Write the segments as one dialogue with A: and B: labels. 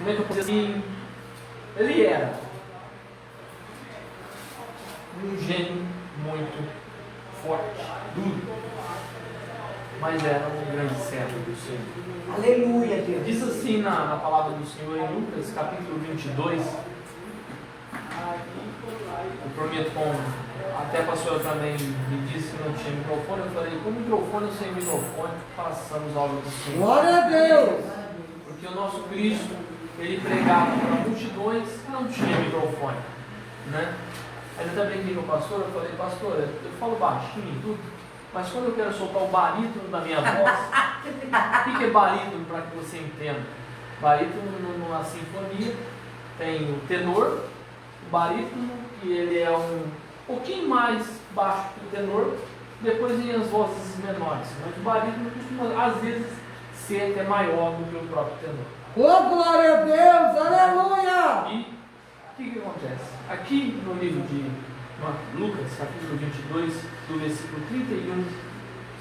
A: como é que eu posso dizer assim? Ele era um gênio muito forte, duro, mas era um grande servo do Senhor.
B: Aleluia, Deus.
A: Diz assim na palavra do Senhor em Lucas, capítulo 22. Eu prometo, até a pastora também me disse que não tinha microfone. Eu falei, com microfone ou sem microfone, passamos a obra do Senhor.
B: Glória a Deus.
A: Porque o nosso Cristo, ele pregava para multidões e não tinha microfone, né? Aí eu até brinquei com o pastor, eu falei, pastor, eu falo baixinho e tudo, mas quando eu quero soltar o barítono da minha voz, o que é barítono para que você entenda? Barítono numa sinfonia tem o tenor, o barítono, que ele é um pouquinho mais baixo que o tenor, depois vem as vozes menores, mas o barítono costuma às vezes ser até maior do que o próprio tenor.
B: Oh, glória a Deus, aleluia!
A: E o que acontece? Aqui no livro de Lucas, capítulo 22, do versículo 31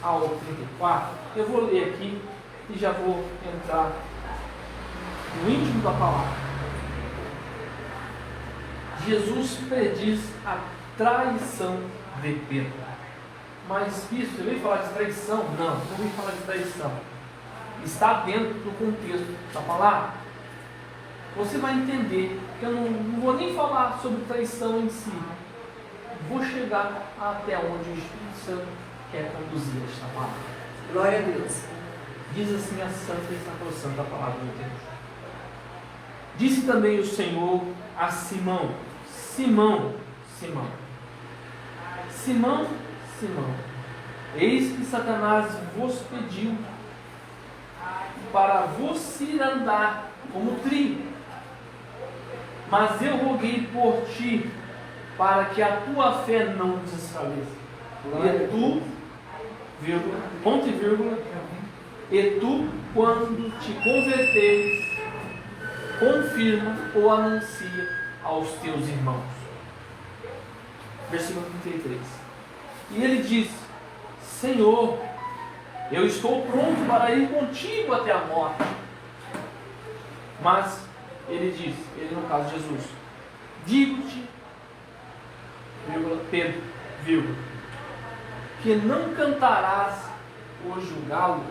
A: ao 34, eu vou ler aqui e já vou entrar no íntimo da palavra. Jesus prediz a traição de Pedro. Mas isso, eu veio falar de traição? Não veio falar de traição. Está dentro do contexto da palavra. Você vai entender que eu não vou nem falar sobre traição em si. Vou chegar até onde o Espírito Santo quer conduzir esta palavra.
B: Glória a Deus.
A: Diz assim a santa e sacrossanta palavra de Deus. Disse também o Senhor a Simão: Simão, Simão, Simão, Simão, eis que Satanás vos pediu para vos cirandar como trigo, mas eu roguei por ti, para que a tua fé não desfaleça. E tu, vírgula, ponto e vírgula, e tu, quando te converteres, confirma ou anuncia aos teus irmãos. Versículo 33. E ele disse: Senhor, eu estou pronto para ir contigo até a morte. Mas ele disse, ele no caso Jesus, digo-te, vírgula, Pedro, vírgula, que não cantarás hoje o galo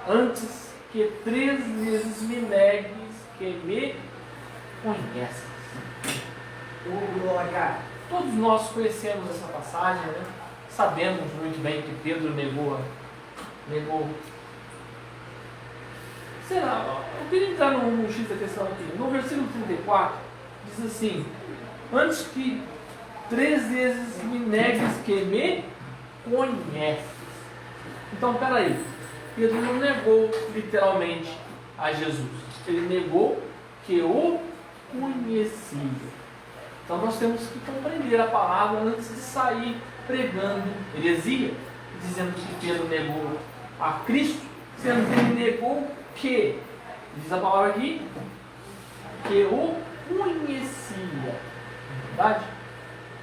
A: antes que 3 vezes me negues que me conheces.
B: Oh, glória.
A: Todos nós conhecemos essa passagem, né? Sabemos muito bem que Pedro negou. Será? Eu queria entrar no X da questão aqui. No versículo 34, diz assim: antes que 3 vezes me negues que me conheces. Então, peraí. Pedro não negou literalmente a Jesus. Ele negou que o conhecia. Então nós temos que compreender a palavra antes de sair pregando heresia, dizendo que Pedro negou a Cristo, sendo que ele negou que, diz a palavra aqui, que o conhecia. Verdade?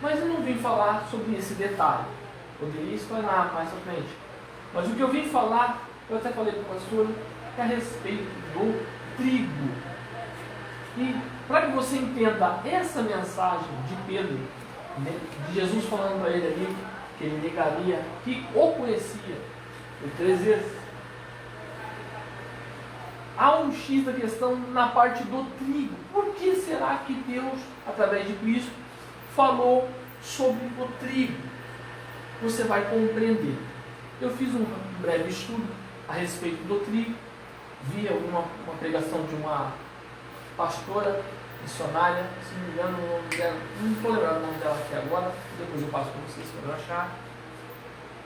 A: Mas eu não vim falar sobre esse detalhe. Poderia explanar mais à frente. Mas o que eu vim falar, eu até falei para o pastor, é a respeito do trigo. E para que você entenda essa mensagem de Pedro, né, de Jesus falando para ele ali, que ele negaria, que o conhecia, por 3 vezes, há um X da questão na parte do trigo. Por que será que Deus, através de Cristo, falou sobre o trigo? Você vai compreender. Eu fiz um breve estudo a respeito do trigo, vi uma pregação de uma pastora missionária, se não me engano, o nome dela, não estou lembrando o nome dela aqui agora, depois eu passo para vocês para eu achar.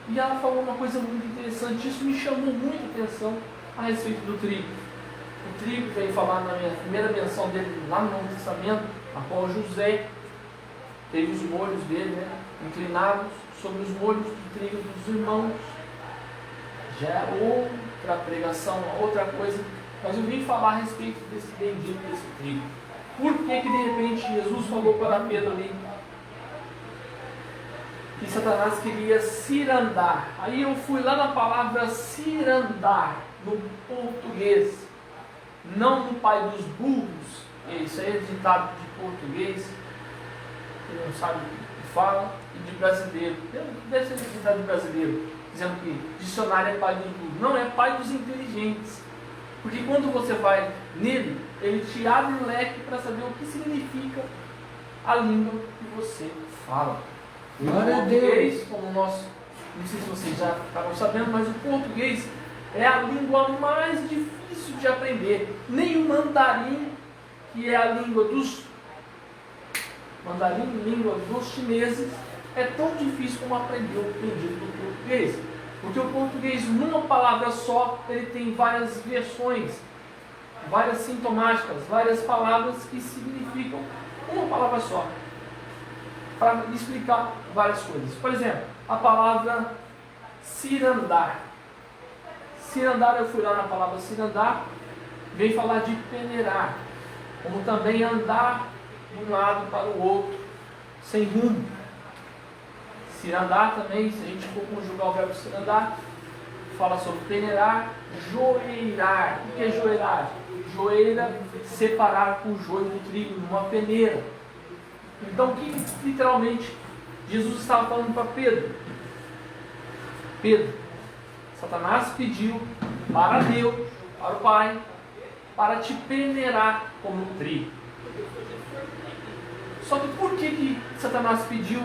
A: E ela falou uma coisa muito interessante, isso me chamou muita atenção a respeito do trigo. O trigo veio falar na minha primeira menção dele lá no Novo Testamento, a qual José teve os molhos dele, né, inclinados sobre os molhos do trigo dos irmãos. Já é outra pregação, outra coisa, mas eu vim falar a respeito desse bendito, desse trigo. Por que de repente Jesus falou para Pedro ali que Satanás queria cirandar? Aí eu fui lá na palavra cirandar, no português. não no pai dos burros. Isso aí é ditado de português, que não sabe o que fala, e de brasileiro. Deve ser ditado de brasileiro, dizendo que dicionário é pai dos burros. Não, é pai dos inteligentes. Porque quando você vai nele, ele te abre o leque para saber o que significa a língua que você fala. O português, como nós, não sei se vocês já estavam sabendo, mas o português é a língua mais difícil de aprender. Nem o mandarim, que é a língua dos língua dos chineses, é tão difícil como aprender o bendito do português. Porque o português, numa palavra só, ele tem várias versões, várias sintomáticas, várias palavras que significam uma palavra só, para explicar várias coisas. Por exemplo, a palavra cirandar. Cirandar, eu fui lá na palavra cirandar, vem falar de peneirar, como também andar de um lado para o outro, sem rumo. Cirandar também, se a gente for conjugar o verbo cirandar, fala sobre peneirar, joeirar. O que é joeirar? Joeira, separar o joio do trigo numa peneira. Então, o que literalmente Jesus estava falando para Pedro? Pedro, Satanás pediu para Deus, para o Pai, para te peneirar como trigo. Só que por que Satanás pediu?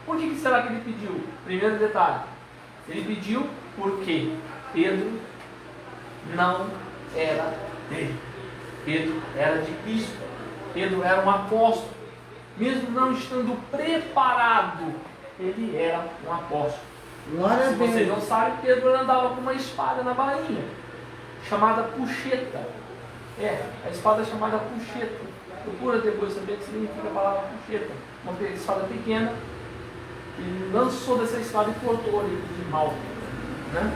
A: Por que será que ele pediu? Primeiro detalhe, ele pediu porque Pedro não era dele. Pedro era de Cristo. Pedro era um apóstolo. Mesmo não estando preparado, ele era um apóstolo. Se vocês não sabem, Pedro andava com uma espada na bainha, chamada puxeta. A espada é chamada puxeta. Procura depois saber o que significa a palavra puxeta. Uma espada pequena. Ele lançou dessa espada e cortou ali de mal. Né?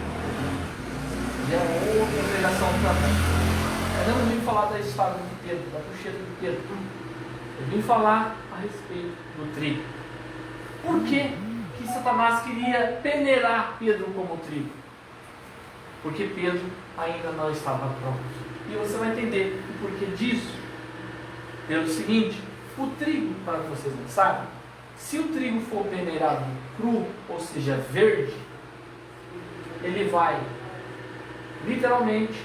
A: E é outra pregação também. Eu não vim falar da espada de Pedro, da puxeta de Pedro. Eu vim falar a respeito do trigo. Por que Satanás queria peneirar Pedro como trigo? Porque Pedro ainda não estava pronto. E você vai entender o porquê disso. Pelo seguinte, o trigo, para que vocês não sabem, se o trigo for peneirado cru, ou seja, verde, ele vai, literalmente,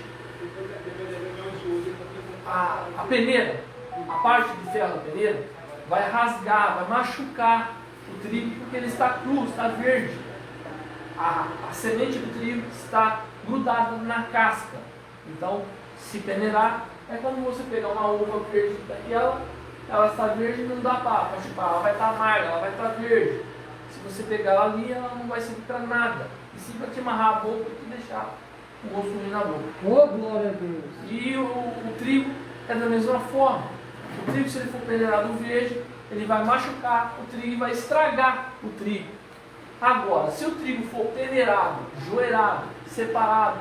A: a peneira, a parte de ferro da peneira, vai rasgar, vai machucar o trigo, porque ele está cru, está verde. A semente do trigo está grudada na casca. Então, se peneirar, é como você pegar uma uva verde daquela, ela está verde e não dá para chupar, ela vai estar amarga, ela vai estar verde. Se você pegar ela ali, ela não vai servir para nada. E sim para te amarrar a boca e te deixar o gosto ruim na boca.
B: Oh, glória a Deus!
A: E o trigo é da mesma forma. O trigo, se ele for peneirado verde, ele vai machucar o trigo e vai estragar o trigo. Agora, se o trigo for peneirado, joeirado, separado,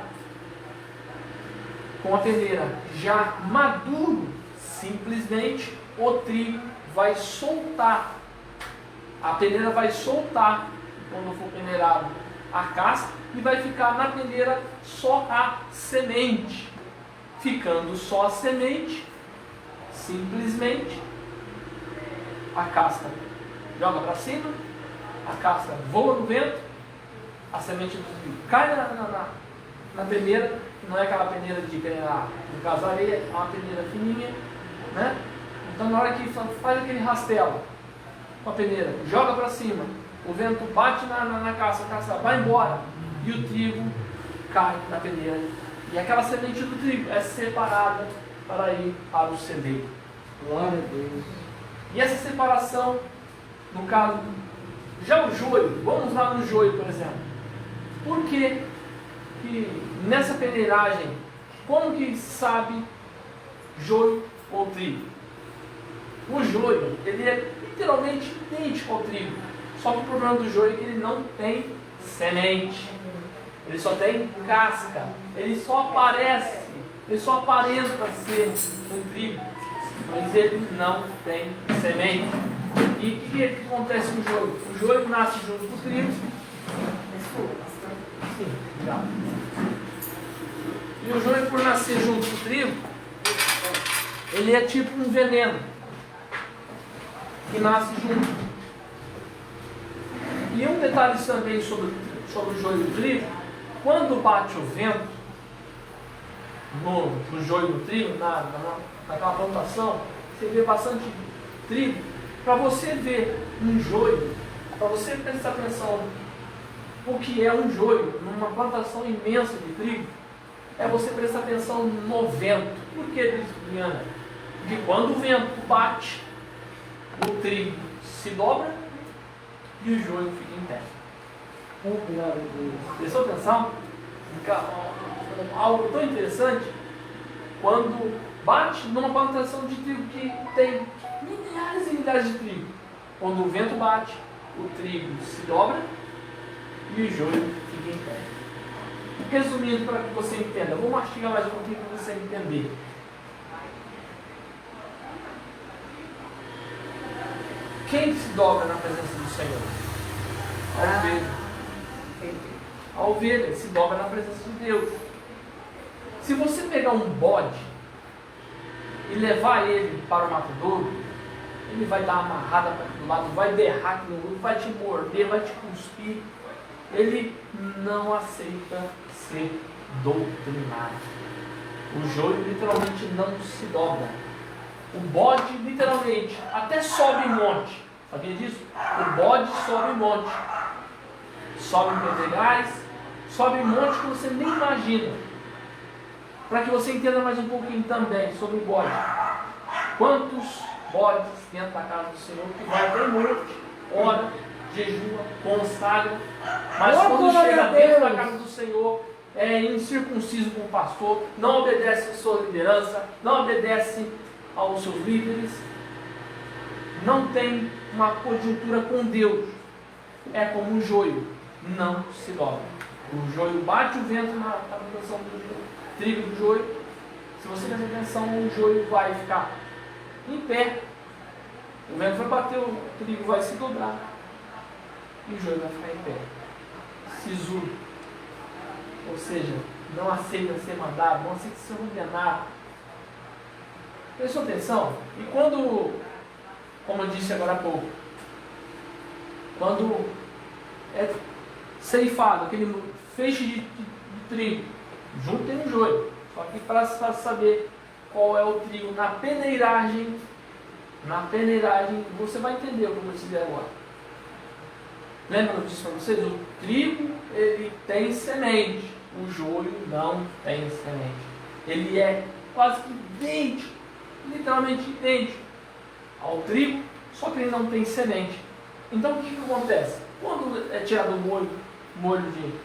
A: com a peneira já maduro, simplesmente o trigo vai soltar. A peneira vai soltar, quando for peneirado, a casca, e vai ficar na peneira só a semente. Ficando só a semente, simplesmente a casca joga para cima, a casca voa no vento, a semente do trigo cai na peneira. Não é aquela peneira de peneirar, no caso areia, é uma peneira fininha, né? Então na hora que faz aquele rastelo com a peneira, joga para cima, o vento bate na casca, a casca vai embora e o trigo cai na peneira. E aquela semente do trigo é separada para ir para o celeiro.
B: Glória a Deus.
A: E essa separação, no caso, já o joio, vamos lá no joio, por exemplo. Por que nessa peneiragem, como que sabe joio ou trigo? O joio, ele é literalmente idêntico ao trigo. Só que o problema do joio é que ele não tem semente. Ele só tem casca. Ele só aparece, ele só aparenta ser um trigo, mas ele não tem semente. E o que acontece com o joio? O joio nasce junto com o trigo. Sim, já. E o joio, por nascer junto com o trigo, ele é tipo um veneno que nasce junto. E um detalhe também sobre o joio e o trigo: quando bate o vento no joio e no trigo, naquela plantação, você vê bastante trigo. Para você ver um joio, para você prestar atenção o que é um joio numa plantação imensa de trigo, é você prestar atenção no vento. Por que, Diana? Porque quando o vento bate, o trigo se dobra e o joio fica em pé.
B: Oh, glória a Deus.
A: Prestou atenção? Algo tão interessante, quando bate numa plantação de trigo que tem milhares e milhares de trigo, quando o vento bate, o trigo se dobra e o joio fica em pé. Resumindo, para que você entenda, vou mastigar mais um pouquinho para você entender. Quem se dobra na presença do Senhor? A ovelha. A ovelha se dobra na presença de Deus. Se você pegar um bode e levar ele para o matadouro, ele vai dar uma amarrada para todo lado, vai berrar aqui no mundo, vai te morder, vai te cuspir. Ele não aceita ser doutrinado. O joio literalmente não se dobra. O bode literalmente até sobe monte. Sabia disso? O bode sobe monte. Sobe pedregais, sobe monte que você nem imagina. Para que você entenda mais um pouquinho também sobre o bode. Quantos bodes dentro da casa do Senhor que vai até monte, ora, jejua, consagra, mas quando chega dentro da casa do Senhor, é incircunciso com o pastor, não obedece à sua liderança, não obedece aos seus líderes, não tem uma conjuntura com Deus. É como o joio, não se dobra. O joio bate o vento na plantação do trigo do joio. Se você prestar atenção, o joio vai ficar em pé. O vento vai bater, o trigo vai se dobrar e o joio vai ficar em pé. Sisudo. Ou seja, não aceita ser mandado, não aceita ser ordenado. Prestou atenção? E quando, como eu disse agora há pouco, quando é ceifado, aquele feixe de trigo, junto tem um joio. Só que para saber qual é o trigo na peneiragem, você vai entender o que eu vou dizer agora. Lembra que eu disse para vocês? O trigo, ele tem semente. O joio não tem semente. Ele é quase que idêntico, literalmente idêntico ao trigo, só que ele não tem semente. Então o que acontece? Quando é tirado o molho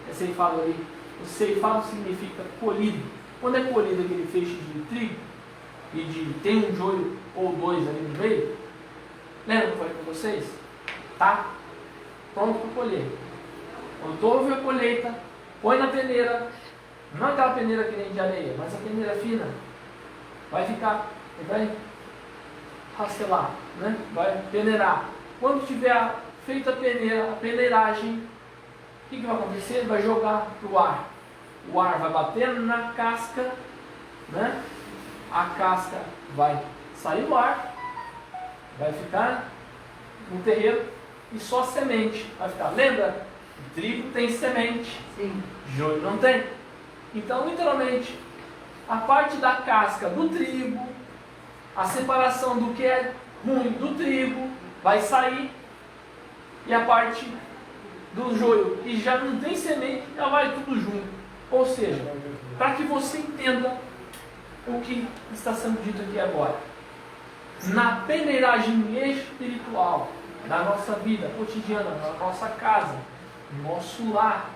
A: é ceifado ali, o ceifado significa colhido. Quando é colhido aquele feixe de trigo e tem um joio ou dois ali no meio, lembra que eu falei para vocês? Tá pronto para colher. Quando houve a colheita, põe na peneira, não aquela peneira que nem de areia, mas a peneira fina, vai ficar, vai rastelar, né? Vai peneirar. Quando tiver feita a peneiragem, o que vai acontecer? Vai jogar para o ar. O ar vai bater na casca, né? A casca vai sair do ar, vai ficar no terreiro e só semente vai ficar. Lembra? O trigo tem semente,
B: Sim.
A: joio não tem. Então, literalmente, a parte da casca do trigo, a separação do que é ruim do trigo vai sair, e a parte do joio que já não tem semente, já vai tudo junto. Ou seja, para que você entenda o que está sendo dito aqui agora, na peneiragem espiritual da nossa vida cotidiana, na nossa casa, no nosso lar,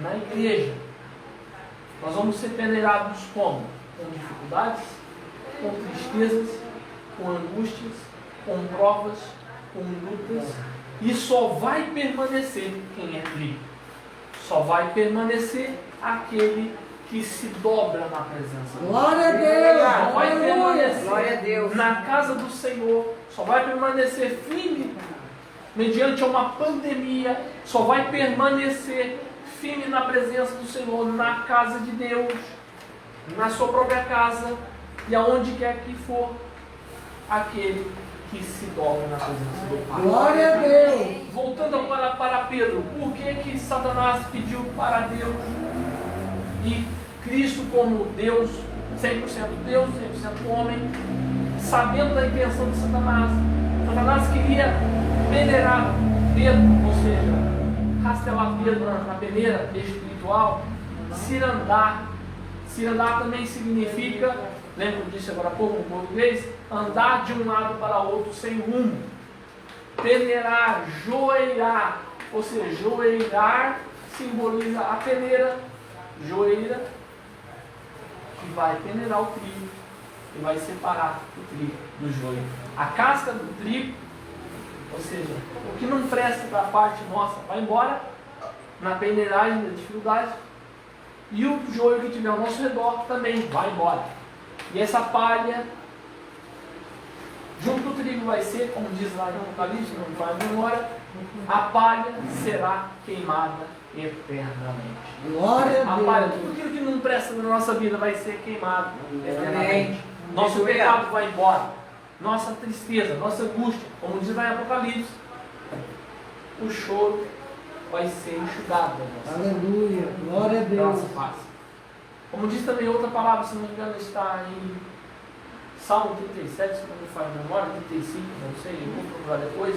A: na igreja, nós vamos ser peneirados como? Com dificuldades, com tristezas, com angústias, com provas, com lutas, e só vai permanecer quem é trigo. Só vai permanecer aquele que se dobra na presença do
B: Glória a Deus!
A: Só vai
B: Aleluia!
A: permanecer
C: Glória a Deus.
A: na casa do Senhor, só vai permanecer firme mediante uma pandemia, só vai permanecer firme na presença do Senhor, na casa de Deus. na sua própria casa e aonde quer que for aquele que se dobra na presença do Pai.
B: Glória a Deus.
A: Voltando agora para Pedro, por que Satanás pediu para Deus e Cristo como Deus, 100% Deus, 100% homem, sabendo da intenção de Satanás? Satanás queria peneirar Pedro, ou seja, rastelar Pedro na peneira espiritual, cirandar. Cirandar também significa, lembro disso agora há pouco em português, andar de um lado para outro sem rumo. Peneirar, joeirar, ou seja, joeirar simboliza a peneira, joeira, que vai peneirar o trigo e vai separar o trigo do joio. A casca do trigo, ou seja, o que não presta para a parte nossa, vai embora na peneiragem da dificuldade, e o joio que tiver ao nosso redor também vai embora. E essa palha, junto com o trigo, vai ser, como diz lá em Apocalipse, não vai embora, a palha será queimada eternamente.
B: Glória a
A: A
B: Deus.
A: palha, tudo aquilo que não presta na nossa vida vai ser queimado eternamente. Nosso pecado vai embora. Nossa tristeza, nossa angústia, como diz lá em Apocalipse, o choro vai ser enxugado da nossa
B: Aleluia. Glória a
A: da
B: Deus.
A: nossa face. Como diz também outra palavra, se não me engano, está em Salmo 37, se não me falha a memória, 35, não sei, eu vou procurar depois,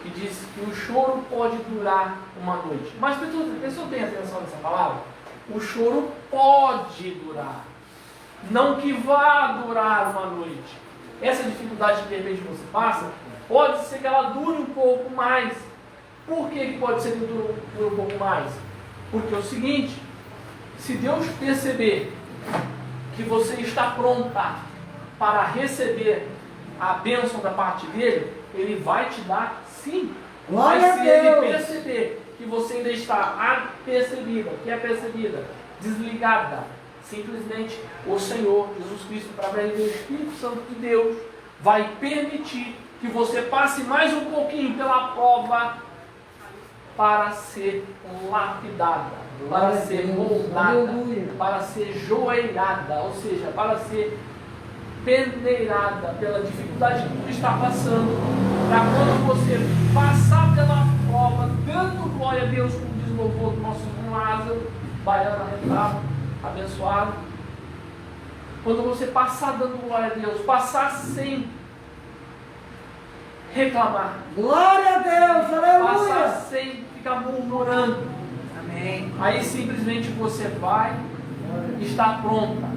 A: que diz que o choro pode durar uma noite. Mas pessoa tem atenção nessa palavra? O choro pode durar, não que vá durar uma noite. Essa dificuldade que de repente você passa, pode ser que ela dure um pouco mais. Por que pode ser que dure um pouco mais? Porque é o seguinte, se Deus perceber que você está pronta para receber a bênção da parte dele, ele vai te dar sim.
B: Glória
A: Mas
B: a
A: se ele
B: Deus.
A: perceber que você ainda está apercebida, que é percebida, desligada, simplesmente o Senhor Jesus Cristo, através do Espírito Santo de Deus, vai permitir que você passe mais um pouquinho pela prova para ser lapidada, para
B: Glória a
A: ser
B: Deus.
A: moldada,
B: Aleluia.
A: para ser joelhada, ou seja, para ser peneirada pela dificuldade que tu está passando, para quando você passar pela prova, dando glória a Deus, como diz o louvor do nosso irmão Lázaro, baiano arretado, abençoado. Quando você passar dando glória a Deus, passar sem reclamar,
B: Glória a Deus.
A: passar
B: Aleluia.
A: sem ficar murmurando,
C: Amém.
A: aí simplesmente você vai estar pronta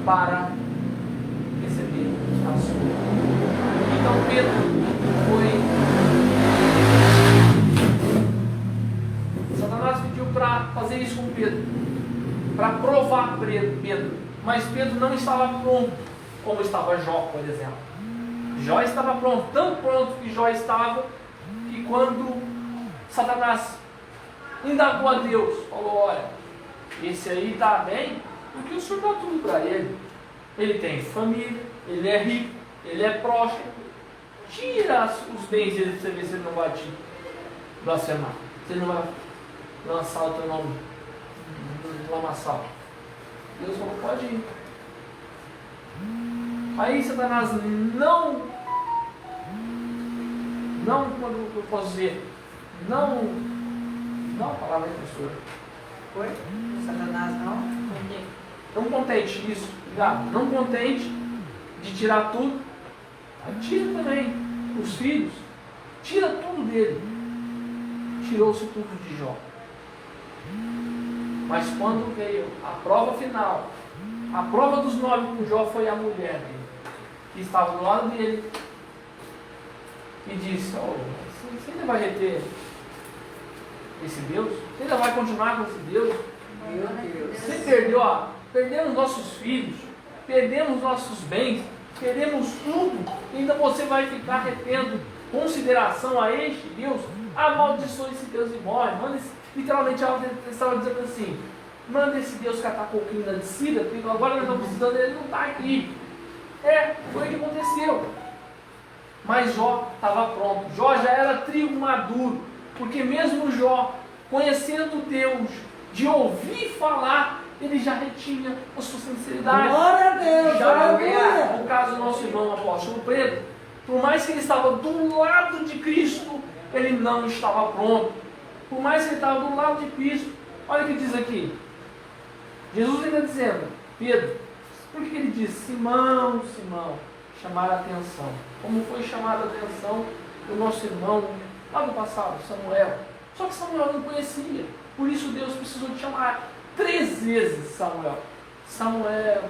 A: para receber a sua. Então Pedro Satanás pediu para fazer isso com Pedro, para provar Pedro, mas Pedro não estava pronto, como estava Jó, por exemplo. Jó estava pronto, tão pronto que Jó estava, que quando Satanás indagou a Deus, falou: olha, esse aí está bem, porque o Senhor dá tudo para ele. Ele tem família, ele é rico, ele é próspero. Tira os bens dele para você ver se ele não vai te blasfemar, se ele não vai lançar o teu nome no lamaçal. Deus falou: pode ir. Aí Satanás como eu posso dizer, não a palavra é professora.
C: Foi? Satanás não?
A: Não contente, isso, obrigado. Não contente de tirar tudo, tira também os filhos, tira tudo dele. Tirou-se tudo de Jó. Mas quando veio a prova final, a prova dos 9 com Jó, foi a mulher dele, que estava do lado dele, e disse: oh, você ainda vai reter esse Deus? Você ainda vai continuar com esse Deus?
C: Meu Deus.
A: Você perdemos nossos filhos, perdemos nossos bens, perdemos tudo, e ainda você vai ficar retendo consideração a este Deus? Amaldiçoe esse Deus e morre. Literalmente ela estava dizendo assim: manda esse Deus catar coquinho de Sida, porque agora nós estamos precisando dele, não está aqui. Foi o que aconteceu. Mas Jó estava pronto. Jó já era trigo maduro, porque mesmo Jó, conhecendo Deus, de ouvir falar, ele já retinha a sua sinceridade.
B: Glória a Deus.
A: Já
B: Aleluia.
A: no caso do nosso irmão apóstolo Pedro, por mais que ele estava do lado de Cristo, ele não estava pronto. Por mais que ele estava do lado de Cristo, olha o que diz aqui. Jesus ainda dizendo, Pedro, por que ele diz, Simão, Simão, chamar a atenção? Como foi chamada a atenção do nosso irmão lá no passado, Samuel. Só que Samuel não conhecia, por isso Deus precisou de chamar 3 vezes Samuel. Samuel,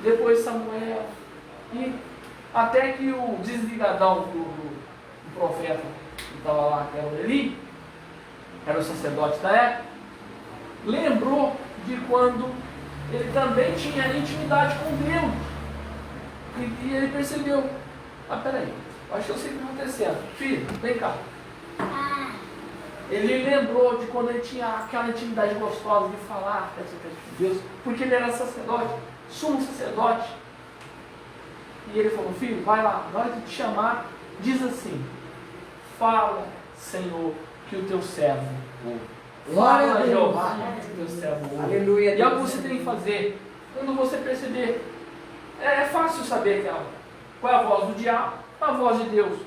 A: depois Samuel, e até que o desligadão do profeta que estava lá, que era o Eli, era o sacerdote da época, lembrou de quando ele também tinha intimidade com Deus. E ele percebeu, peraí, acho que eu sei o que está acontecendo. Filho, vem cá. Ele lembrou de quando ele tinha aquela intimidade gostosa de falar de Deus, porque ele era sacerdote, sumo sacerdote. E ele falou, filho, vai lá, na hora de te chamar, diz assim, fala, Senhor, que o teu servo ouve.
B: Glória a
A: Fala,
B: Deus.
A: Jeová, que o teu servo ouve.
C: Aleluia.
A: E é o que você tem que fazer. Quando você perceber, é fácil saber qual é a voz do diabo, a voz de Deus.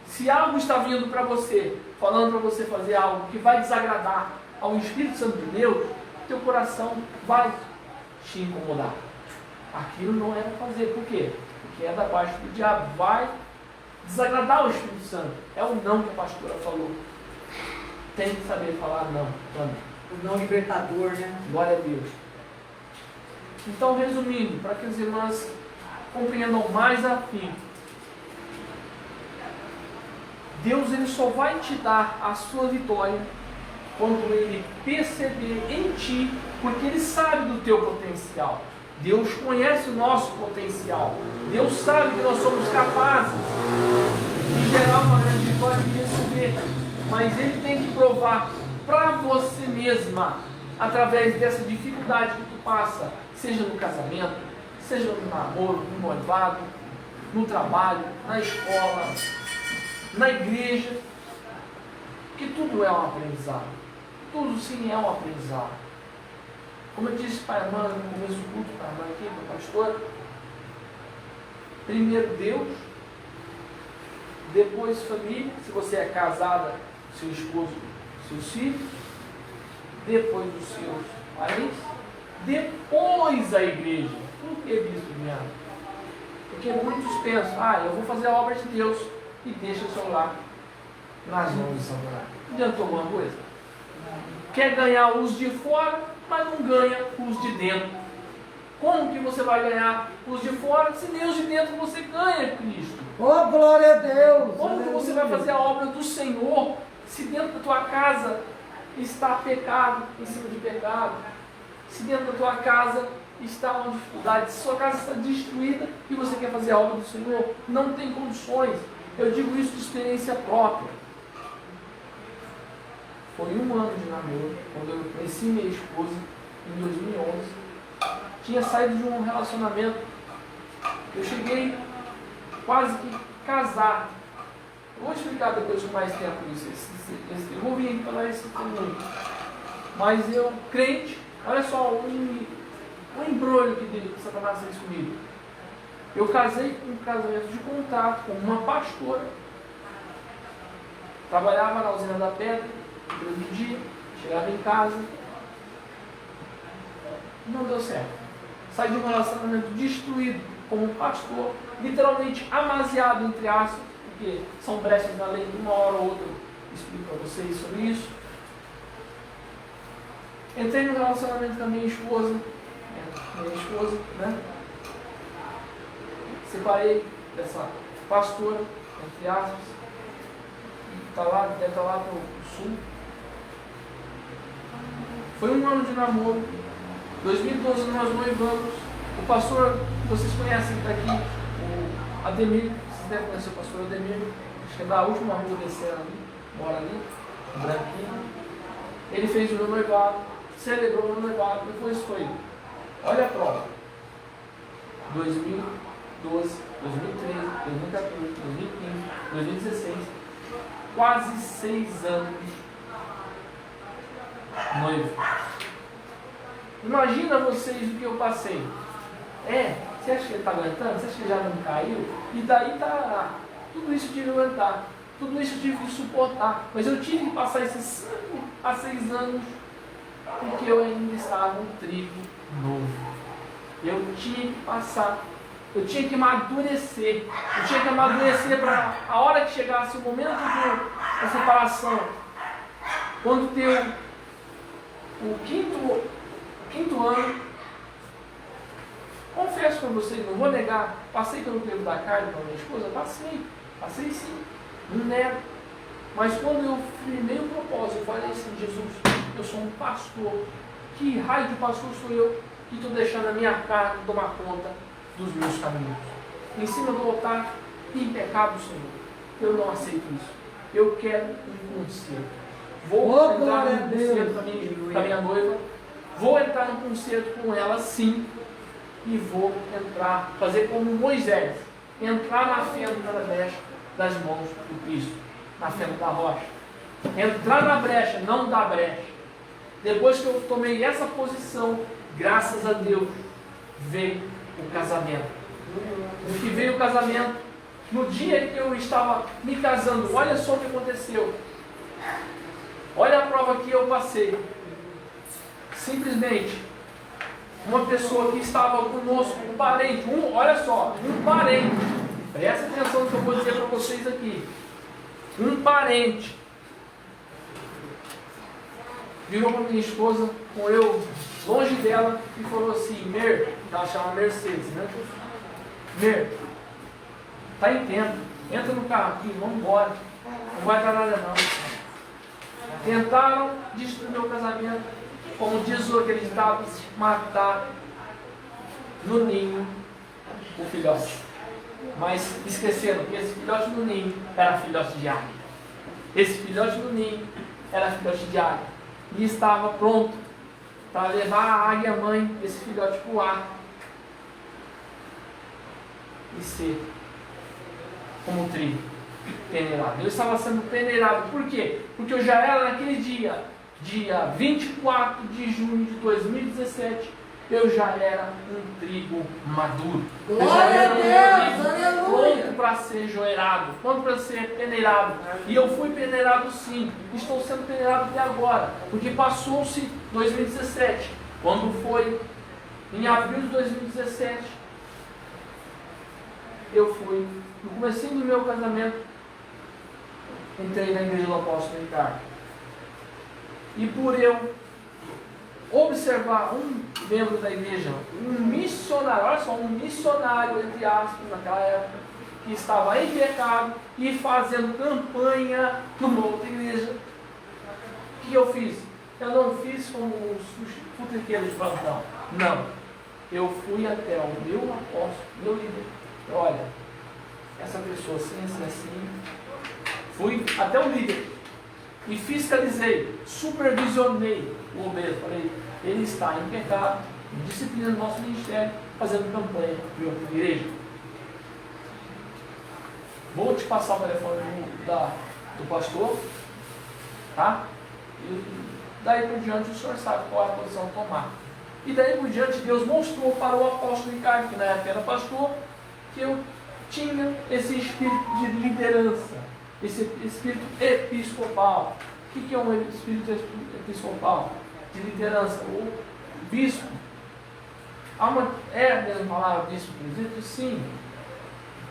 A: Se algo está vindo para você, falando para você fazer algo que vai desagradar ao Espírito Santo de Deus, teu coração vai te incomodar. Aquilo não é para fazer. Por quê? Porque é da parte do diabo. Vai desagradar o Espírito Santo. É o não que a pastora falou. Tem que saber falar não também.
C: O não libertador, né?
A: Glória a Deus. Então, resumindo, para que as irmãs compreendam mais a fim, Deus ele só vai te dar a sua vitória quando Ele perceber em ti, porque Ele sabe do teu potencial. Deus conhece o nosso potencial. Deus sabe que nós somos capazes de gerar uma grande vitória e de receber. Mas Ele tem que provar para você mesma, através dessa dificuldade que tu passa, seja no casamento, seja no namoro, no noivado, no trabalho, na escola, na igreja, que tudo é um aprendizado. Tudo sim é um aprendizado. Como eu disse para a irmã no começo do culto, para a irmã aqui, para a pastora, primeiro Deus, depois família, se você é casada, seu esposo, seus filhos, depois os seus parentes, depois a igreja. Por que isso, minha? Porque muitos pensam, eu vou fazer a obra de Deus e deixa o celular nas mãos de Satanás. Adiantou alguma coisa? Quer ganhar os de fora, mas não ganha os de dentro. Como que você vai ganhar os de fora se nem os de dentro você ganha Cristo?
B: Oh, glória a Deus.
A: Como que você vai fazer a obra do Senhor se dentro da tua casa está pecado em cima de pecado? Se dentro da tua casa está uma dificuldade, se sua casa está destruída e você quer fazer a obra do Senhor, não tem condições. Eu digo isso de experiência própria. Foi 1 ano de namoro, quando eu conheci minha esposa, em 2011. Tinha saído de um relacionamento. Eu cheguei quase que casar. Eu vou explicar depois com mais tempo isso. Eu vou vir aqui falar isso também. Mas eu, crente, olha só, um embrulho que Satanás fez comigo. Eu casei com um casamento de contrato com uma pastora. Trabalhava na usina da pedra, todo dia, chegava em casa. Não deu certo. Saí de um relacionamento destruído como pastor, literalmente amaziado, entre aspas, porque são brechas na lei, de uma hora ou outra eu explico para vocês sobre isso. Entrei no relacionamento com a minha esposa, né? Separei dessa pastora, entre aspas, deve estar lá no sul. Foi 1 ano de namoro. 2012 nós noivamos. O pastor, que vocês conhecem daqui, o Ademir, vocês devem conhecer o pastor Ademir, acho que é da última rua descendo ali, mora ali, branquinho. Ele fez o meu noivado, celebrou o meu noivado, depois foi. Olha a prova. 2012, 2013, 2014, 2015, 2016, quase 6 anos noivo. Imagina vocês o que eu passei. Você acha que ele está aguentando? Você acha que ele já não caiu? E daí tá tudo isso eu tive que aguentar. Tudo isso eu tive que suportar. Mas eu tive que passar esses 5 a 6 anos porque eu ainda estava um trigo novo. Eu tinha que passar. Eu tinha que amadurecer. Eu tinha que amadurecer para a hora que chegasse o momento da separação. Quando deu o quinto ano, confesso para vocês, não vou negar, passei pelo tempo da carne com a minha esposa, passei sim, não nego. Mas quando eu firmei o propósito, eu falei assim, Jesus, eu sou um pastor, que raio de pastor sou eu que estou deixando a minha carne tomar conta dos meus caminhos? Em cima do altar, impecável, Senhor, eu não aceito isso. Eu quero um conselho. Vou entrar num concerto com a minha noiva, vou entrar num concerto com ela sim, e vou entrar, fazer como Moisés, entrar na fenda da brecha das mãos do Cristo, na fenda da rocha. Entrar na brecha, não da brecha. Depois que eu tomei essa posição, graças a Deus, veio o casamento. No que veio o casamento, no dia que eu estava me casando, olha só o que aconteceu. Olha a prova que eu passei. Simplesmente, uma pessoa que estava conosco, um parente, olha só, um parente, presta atenção no que eu vou dizer para vocês aqui. Um parente virou para minha esposa, com eu longe dela, e falou assim: Mer, ela chama Mercedes, né? Mer, tá em tempo, entra no carro aqui, vamos embora, não vai dar nada não. Tentaram destruir meu casamento, como diz o acreditado, matar no ninho o filhote. Mas esqueceram que esse filhote no ninho era filhote de águia. Esse filhote no ninho era filhote de águia. E estava pronto para levar a águia mãe, esse filhote, para o ar e ser como trigo peneirado. Eu estava sendo peneirado. Por quê? Porque eu já era naquele dia 24 de junho de 2017, eu já era um trigo maduro. Eu já era um trigo pronto para ser joelhado, pronto para ser peneirado. E eu fui peneirado sim, estou sendo peneirado até agora, porque passou-se 2017. Quando foi em abril de 2017, eu fui, no comecinho do meu casamento, entrei na igreja do apóstolo Ricardo. E por eu observar um membro da igreja, um missionário, olha só, um missionário, entre aspas, naquela época, que estava em pecado e fazendo campanha numa outra igreja, o que eu fiz? Eu não fiz como os futriqueiros de plantão. Não. Eu fui até o meu apóstolo, meu líder. Olha, essa pessoa assim. Fui até o líder e fiscalizei, supervisionei o obreiro. Falei, ele está em pecado, em disciplina do nosso ministério, fazendo campanha de outra igreja. Vou te passar o telefone do pastor, tá? E daí por diante o senhor sabe qual é a posição a tomar. E daí por diante Deus mostrou para o apóstolo Ricardo, que na época era pastor, que eu tinha esse espírito de liderança, esse espírito episcopal. O que é um espírito episcopal? De liderança. O bispo. É a mesma palavra, bispo, presbítero? Sim.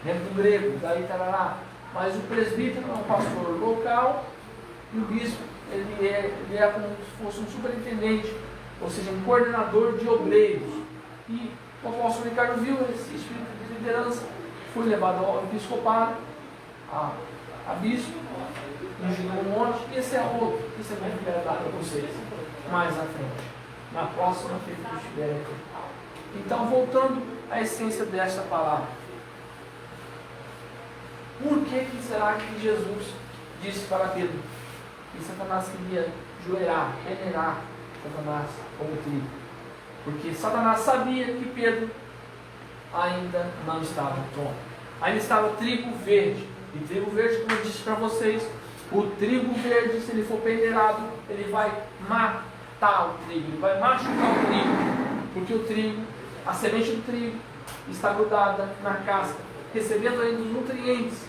A: Dentro do grego, daí tarará. Mas o presbítero é um pastor local e o bispo ele é como se fosse um superintendente, ou seja, um coordenador de obreiros. E o apóstolo Ricardo viu esse espírito de liderança, foi levado ao episcopado, a bispo, ungido no monte, e esse é outro, que você vai dar para vocês mais à frente, na próxima feita que estiver aqui. Então, voltando à essência desta palavra, por que será que Jesus disse para Pedro que Satanás queria joelhar, peneirar Satanás como trigo? Porque Satanás sabia que Pedro ainda não estava pronto. Ainda estava trigo verde. E trigo verde, como eu disse para vocês, o trigo verde, se ele for peneirado, ele vai matar o trigo, ele vai machucar o trigo, porque o trigo, a semente do trigo, está grudada na casca, recebendo ainda os nutrientes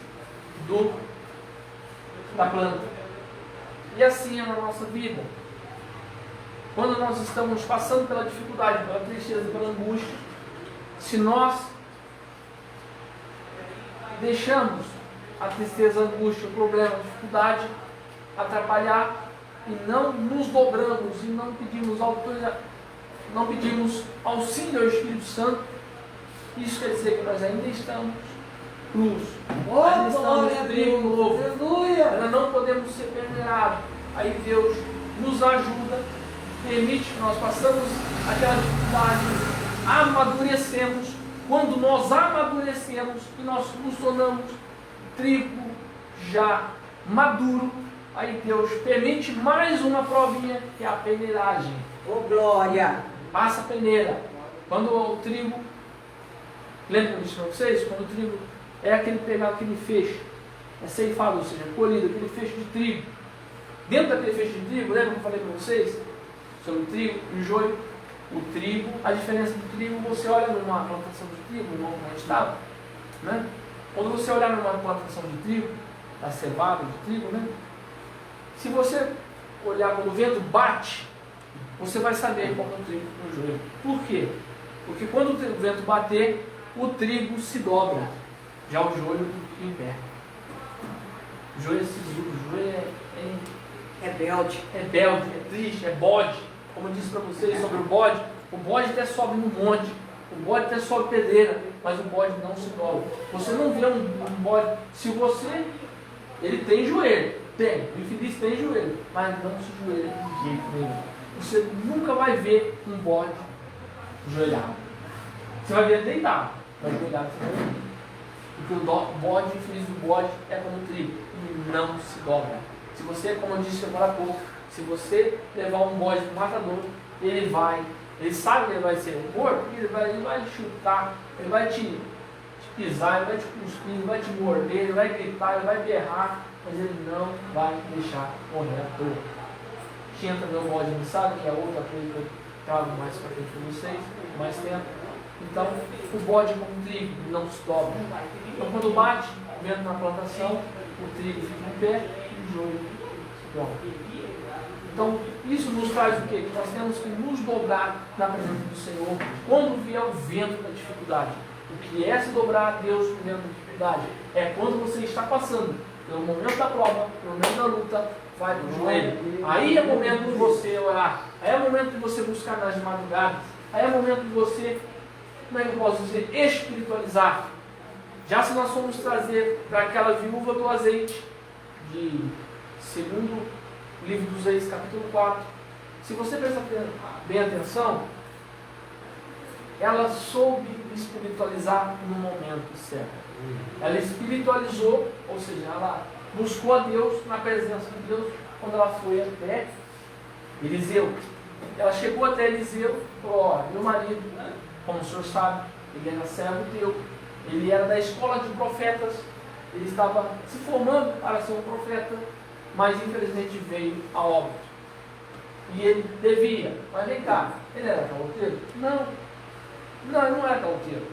A: da planta. E assim é na nossa vida. Quando nós estamos passando pela dificuldade, pela tristeza, pela angústia, se nós deixamos a tristeza, a angústia, o problema, a dificuldade atrapalhar e não nos dobramos e não pedimos auxílio ao Espírito Santo, isso quer dizer que nós ainda estamos crus, ainda estamos em trigo novo, ainda não podemos ser peneirados. Aí Deus nos ajuda, permite que nós passamos aquela dificuldade, amadurecemos. Quando nós amadurecemos e nós nos tornamos trigo já maduro, aí Deus permite mais uma provinha, que é a peneiragem.
C: Ô, glória!
A: Passa a peneira. Quando o trigo, lembra que eu disse para vocês? Quando o trigo é pegar aquele feixe, é ceifado, ou seja, colhido, aquele feixe de trigo. Dentro daquele feixe de trigo, lembra que eu falei para vocês sobre o trigo e o joio? O trigo, a diferença do trigo, você olha numa plantação de trigo, igual como a gente estava, né? Quando você olhar numa plantação de trigo, da cevada de trigo, né? Se você olhar quando o vento bate, você vai saber qual é o trigo e o joio. Por quê? Porque quando o vento bater, o trigo se dobra, já o joio fica em pé. O joio é sisudo, o joio é
C: rebelde,
A: é triste, é bode. Como eu disse para vocês sobre o bode até sobe no monte, o bode até sobe pedreira, mas o bode não se dobra. Você não vê um bode, ele tem joelho, o infeliz tem joelho, mas não se joelha de jeito nenhum. Você nunca vai ver um bode joelhado. Você vai ver ele deitado, mas joelhado você vai ver. Porque o bode, o infeliz do bode é como o trigo, e não se dobra. Se você, como eu disse agora há pouco, se você levar um bode para o matador, ele sabe que ele vai ser morto, ele vai te chutar, ele vai te pisar, ele vai te cuspir, ele vai te morder, ele vai gritar, ele vai berrar, mas ele não vai deixar morrer à toa. Tinha também o bode missado, que é outra coisa que eu trago mais para frente para vocês, mais tempo. Então, o bode como trigo não se dobra. Então, quando bate, vento na plantação, o trigo fica em pé e o joio se dobra. Então, isso nos traz o quê? Que nós temos que nos dobrar na presença do Senhor quando vier o vento da dificuldade. O que é se dobrar a Deus no vento da dificuldade? É quando você está passando pelo momento da prova, pelo momento da luta, vai para o joelho. Aí é momento de você orar. Aí é momento de você buscar nas madrugadas. Aí é momento de você, como é que eu posso dizer, espiritualizar. Já se nós formos trazer para aquela viúva do azeite, de segundo livro dos Reis, capítulo 4, se você prestar bem atenção, ela soube espiritualizar no momento certo. Ela espiritualizou, ou seja, ela buscou a Deus na presença de Deus quando ela foi até Eliseu. Ela chegou até Eliseu e falou: ó, meu marido, como o senhor sabe, ele era servo teu, ele era da escola de profetas, ele estava se formando para ser um profeta, mas infelizmente veio a óbito. E ele devia. Mas vem cá, ele era caloteiro? Não, ele não era caloteiro.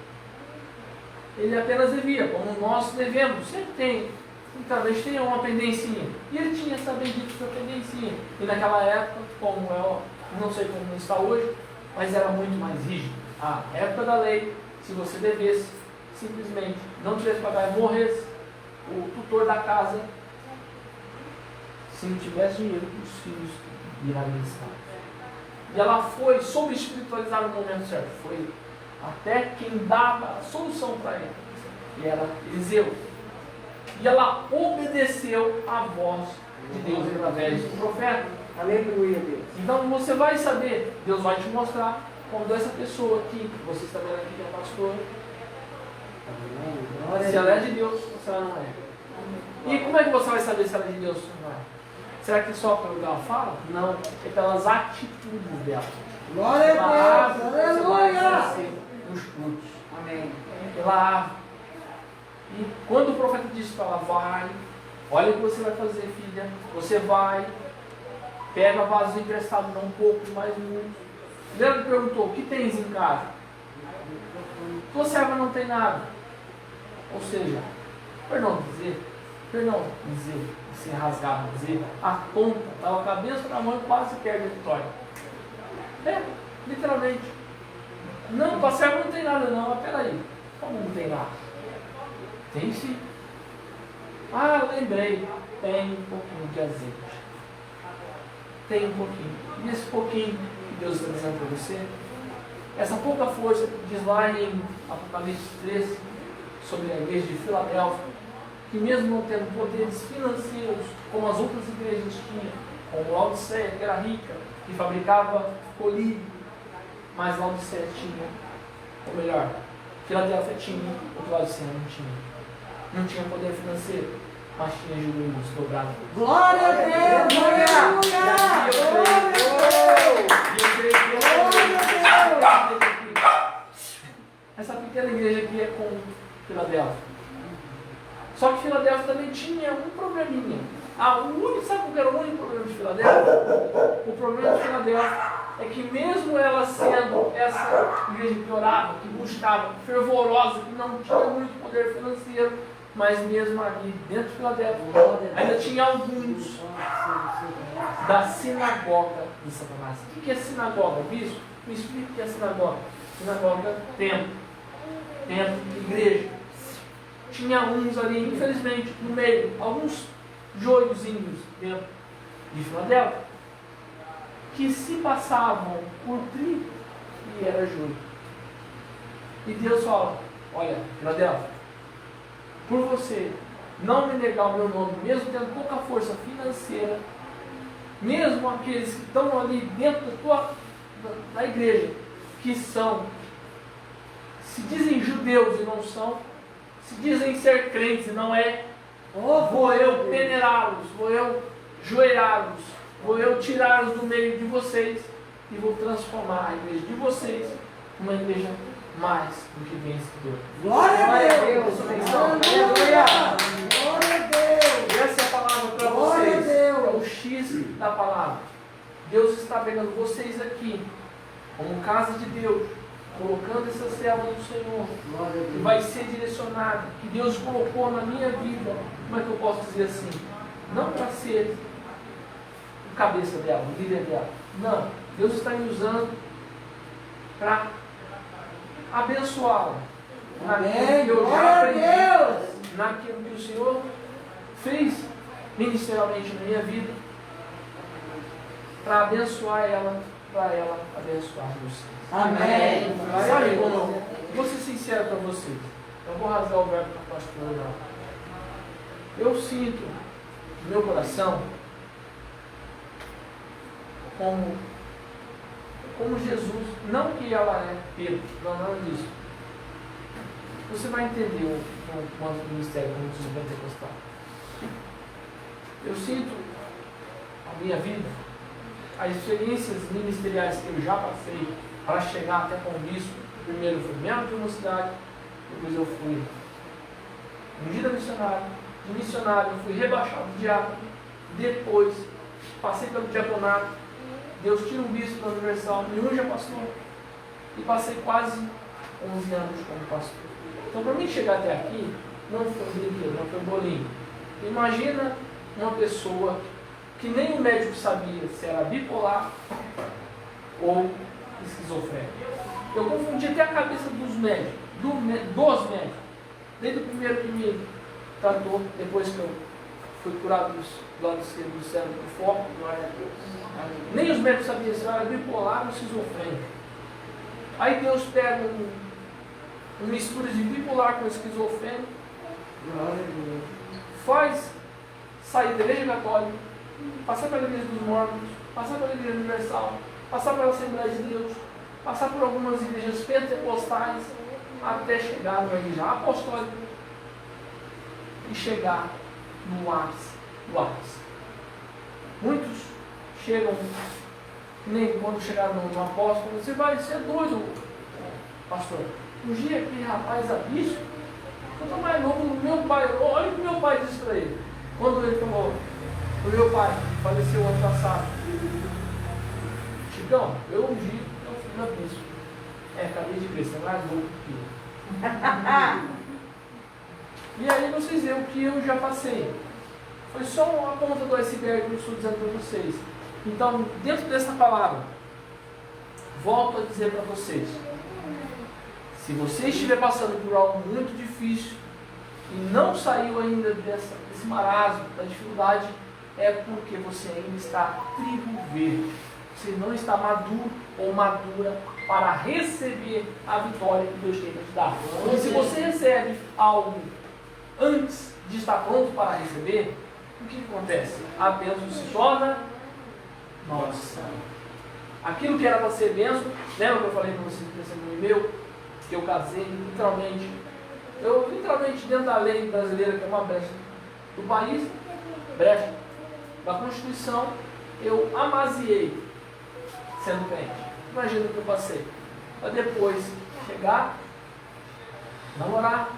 A: Ele apenas devia, como nós devemos, sempre tem. Então, eles tinham uma pendencinha. E ele tinha essa bendita pendencinha. E naquela época, como eu não sei como está hoje, mas era muito mais rígido. A época da lei, se você devesse, simplesmente não tivesse pagar e morresse, o tutor da casa, se não tivesse dinheiro, os filhos virariam escravos. E ela soube espiritualizar no momento certo. Foi até quem dava a solução para ela. E era Eliseu. E ela obedeceu à voz de Deus através do profeta.
C: Aleluia, Deus.
A: Então você vai saber, Deus vai te mostrar quando essa pessoa aqui, que você está vendo aqui que é pastor, se ela é de Deus ou se ela não é. E como é que você vai saber se ela é de Deus ou não é? Será que só pelo que ela fala? Não, é pelas atitudes dela.
B: Glória a Deus, aleluia!
A: Os frutos.
C: Amém.
A: Pela árvore. E quando o profeta disse para ela: vai, olha o que você vai fazer, filha, você vai pega vasos emprestados, não pouco, mas muito. Leandro perguntou, o que tens em casa? Tua serva não tem nada. Ou seja, dizer, se rasgar, dizer, a tonta, estava a cabeça na mão e quase perde a vitória. Literalmente. Não, tua serva não tem nada não, mas peraí, como não tem nada? Tem sim. Lembrei, tem um pouquinho de azeite. Tem um pouquinho. E esse pouquinho que Deus está dizendo para você, essa pouca força que diz lá em Apocalipse 13, sobre a igreja de Filadélfia, que mesmo não tendo poderes financeiros, como as outras igrejas tinham, como Laodiceia, que era rica, que fabricava colírio, mas Laodiceia tinha, ou melhor, Filadélfia tinha, o que Laodiceia não tinha. Não tinha poder financeiro, mas tinha joelhos dobrados.
B: Glória a Deus!
A: Essa pequena igreja aqui é com Filadélfia. Só que Filadélfia também tinha um probleminha. Sabe qual era o único problema de Filadélfia? O problema de Filadélfia é que mesmo ela sendo essa igreja que orava, que buscava, fervorosa, que não tinha muito poder financeiro, mas mesmo ali dentro de Filadélfia, ainda tinha alguns da sinagoga de Satanás. O que é sinagoga, bispo? Me explica o que é sinagoga. Sinagoga, templo, igreja. Tinha uns ali, infelizmente, no meio, alguns joiozinhos dentro de Filadélfia, que se passavam por trigo e era joio. E Deus fala, olha, Filadélfia, por você não me negar o meu nome, mesmo tendo pouca força financeira, mesmo aqueles que estão ali dentro da igreja, que se dizem judeus e não são, se dizem ser crentes e não é, vou eu peneirá-los, vou eu joelhá-los, vou eu tirá-los do meio de vocês e vou transformar a igreja de vocês numa igreja mais do que vencedor.
B: Glória a Deus!
A: Aleluia!
B: Glória a Deus!
A: E essa é a palavra para
B: Glória a
A: vocês.
B: Deus!
A: É o X da palavra. Deus está pegando vocês aqui, como casa de Deus, colocando essa serva do Senhor, que vai ser direcionada, que Deus colocou na minha vida, como é que eu posso dizer assim? Não para ser o cabeça dela, o líder dela. Não. Deus está me usando para abençoá-la. Naquilo que eu já aprendi, naquilo que o Senhor fez ministerialmente na minha vida, para abençoar ela, para ela abençoar vocês.
B: Amém.
A: Sabe como? Vou ser sincero para vocês. Eu vou rasgar o verbo para a pastora lá. Eu sinto no meu coração como Jesus, não que ela é Pedro, não, nada disso. Você vai entender o manto do ministério como diz o pentecostal. Eu sinto a minha vida, as experiências ministeriais que eu já passei para chegar até com isso. Primeiro fui membro de uma cidade, depois eu fui ungido missionário, de missionário eu fui rebaixado de diácono, depois passei pelo diaconato, Deus tira um bispo da Universal, me unge a pastor, e passei quase 11 anos como pastor. Então para mim chegar até aqui, não foi brinquedo, não foi bolinho. Imagina uma pessoa que nem o médico sabia se era bipolar ou esquizofrênico. Eu confundi até a cabeça dos médicos, dos médicos. Desde o primeiro que me tratou, depois que eu fui curado do lado esquerdo do cérebro do foco, nem os médicos sabiam se era bipolar ou esquizofrênico. Aí Deus pega uma mistura de bipolar com esquizofrênico, faz sair da igreja católica, passar pela igreja dos mormons, passar pela igreja universal, passar pela Assembleia de Deus, passar por algumas igrejas pentecostais, até chegar numa igreja apostólica e chegar no ápice do ápice. Muitos chegam, nem quando chegaram no apóstolo, você vai ser doido, pastor. Um dia aquele rapaz bispo, eu estou mais novo, meu pai, olha o que meu pai disse para ele. Quando ele falou, o meu pai, faleceu ano passado. Chicão, eu ungi meu filho na bispo. Acabei de ver, você é mais louco que eu. E aí vocês veem o que eu já passei. Foi só uma ponta do iceberg que eu estou dizendo para vocês. Então, dentro dessa palavra, volto a dizer para vocês: se você estiver passando por algo muito difícil e não saiu ainda desse marasmo, da dificuldade, é porque você ainda está trigo verde. Você não está maduro ou madura para receber a vitória que Deus tem para te dar. Porque se você recebe algo antes de estar pronto para receber, o que acontece? A bênção se torna nossa. Aquilo que era para ser bênção, lembra que eu falei para vocês no testemunho meu, que eu casei literalmente, dentro da lei brasileira, que é uma brecha do país, brecha da Constituição, eu amaziei sendo crente. Imagina o que eu passei. Para depois chegar, namorar,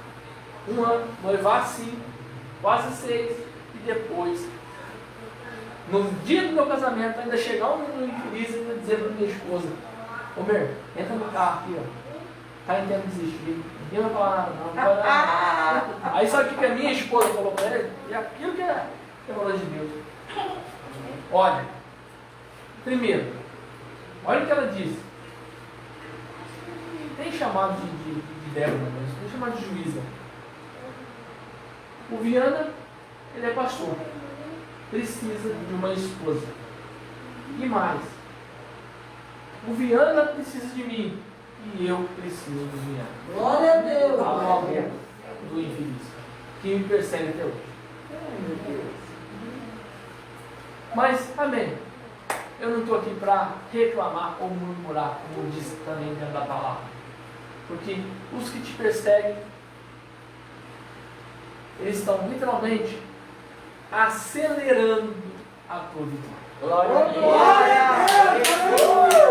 A: 1 ano, noivar 5, quase 6, e depois, no dia do meu casamento, ainda chegar um infeliz e ainda dizer para minha esposa: ô Mer, entra no carro aqui, ó. Tá em tempo de desistir. Ninguém vai falar nada, não vai dar nada. Aí sabe o que a minha esposa falou para ele? E aquilo que é a palavra de Deus. Olha, primeiro, olha o que ela disse. Tem chamado de Débora, mas tem chamado de juíza. O Viana, ele é pastor. Precisa de uma esposa. E mais, o Viana precisa de mim. E eu preciso do Viana.
B: Glória a Deus.
A: A obra do infeliz, que me persegue até hoje. Mas, amém. Eu não estou aqui para reclamar ou murmurar, como disse também dentro da palavra. Porque os que te perseguem, eles estão literalmente acelerando a tua vitória.
C: Glória a Deus.
B: Glória a Deus.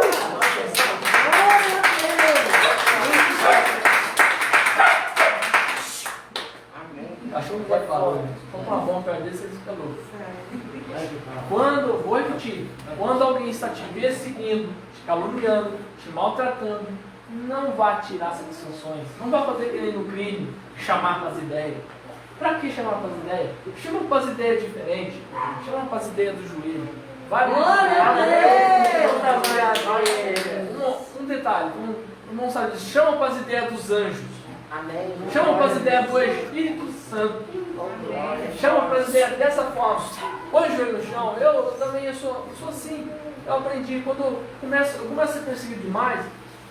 A: Achou que pode falar? Compra uma bomba perto dele, você fica louco. Quando, vou repetir, quando alguém está te perseguindo, te caluniando, te maltratando, não vá tirar satisfações, não vá fazer aquele no crime, chamar para as ideias. Para que chamar para as ideias? Chama para as ideias diferentes, chama para as ideias do joelho. Vai um detalhe, o irmão sabe disso, chama para as ideias dos anjos.
C: Amém.
A: Chama para as ideias do Espírito Santo. Chama para as ideias dessa forma. Põe o joelho no chão. Eu também sou assim. Eu aprendi. Quando eu começo a ser perseguido demais,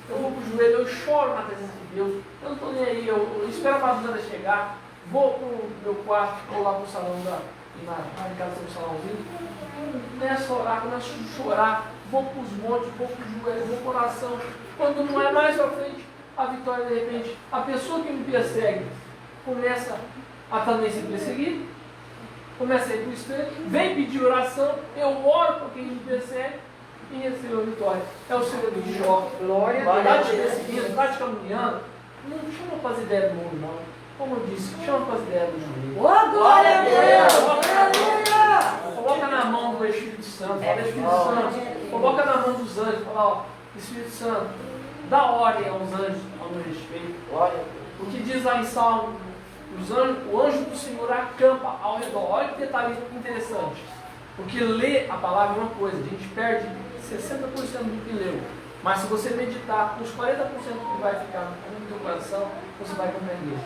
A: eu vou para o joelho, eu choro na presença de Deus. Eu não estou nem aí. Eu espero a madrugada chegar. Vou para o meu quarto, vou lá para o salão na casa do salãozinho. Começo a orar, começo a chorar. Vou para os montes, vou para o joelho, vou para o coração. Quando não é mais para frente, a vitória, de repente, a pessoa que me persegue começa a também se perseguir, começa a ir para o espelho, vem pedir oração, eu oro por quem me persegue e recebo a vitória. É o segredo de Jó.
C: Glória a
A: Está
C: Deus.
A: te perseguindo, está te caluniando, não chama para as ideias do mundo, não. Como eu disse, chama para as ideias do joelho.
B: Oh, glória a Deus.
A: Coloca na mão do Espírito Santo, fala, Espírito Santo, coloca na mão dos anjos, fala, ó, Espírito Santo, dá ordem aos anjos ao meu respeito. O que diz lá em Salmo, o anjo do Senhor acampa ao redor. Olha que detalhe interessante. Porque ler a palavra é uma coisa, a gente perde 60% do que leu. Mas se você meditar, os 40% que vai ficar no teu coração, você vai compreender.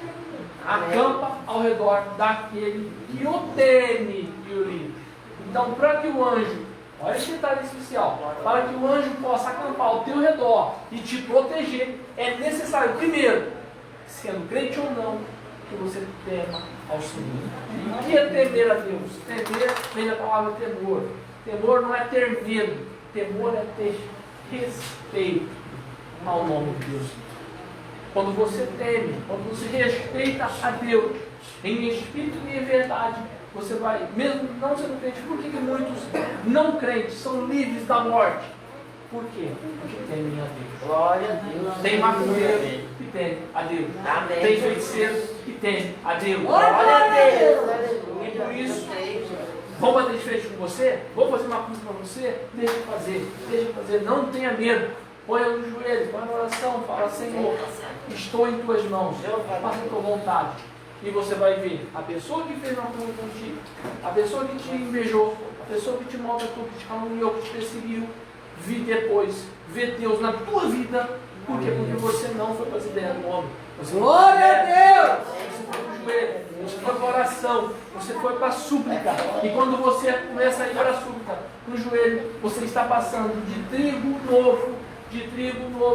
A: Acampa ao redor daquele que o teme e o livre. Então, para que o anjo, olha esse detalhe especial, para que o anjo possa acampar ao teu redor e te proteger, é necessário, primeiro, sendo crente ou não, que você tema ao Senhor. O que é temer a Deus? Temer vem da palavra temor. Temor não é ter medo, temor é ter respeito ao nome de Deus. Quando você teme, quando você respeita a Deus, em espírito e em verdade, você vai, mesmo não sendo crente, por que muitos não crentes são livres da morte? Por quê? Porque temem a Deus.
C: Glória a Deus.
A: Tem macumbeiro que tem a Deus.
C: Amém.
A: Tem feiticeiro que tem a Deus.
B: Glória a Deus.
A: E por isso, Vão bater de frente com você? Vou fazer uma coisa para você? Deixa eu fazer, não tenha medo. Põe no joelho, põe na oração, fala, Senhor, estou em tuas mãos, faça a tua vontade. E você vai ver a pessoa que fez uma coisa contigo, a pessoa que te invejou, a pessoa que te maltratou, que te caluniou, que te perseguiu, ver Deus na tua vida. Por quê? Porque você não foi para as ideias do homem. Você
B: Glória a Deus!
A: Você foi para o joelho, você foi para a oração, você foi para a súplica. E quando você começa a ir para a súplica, no joelho, você está passando de trigo novo,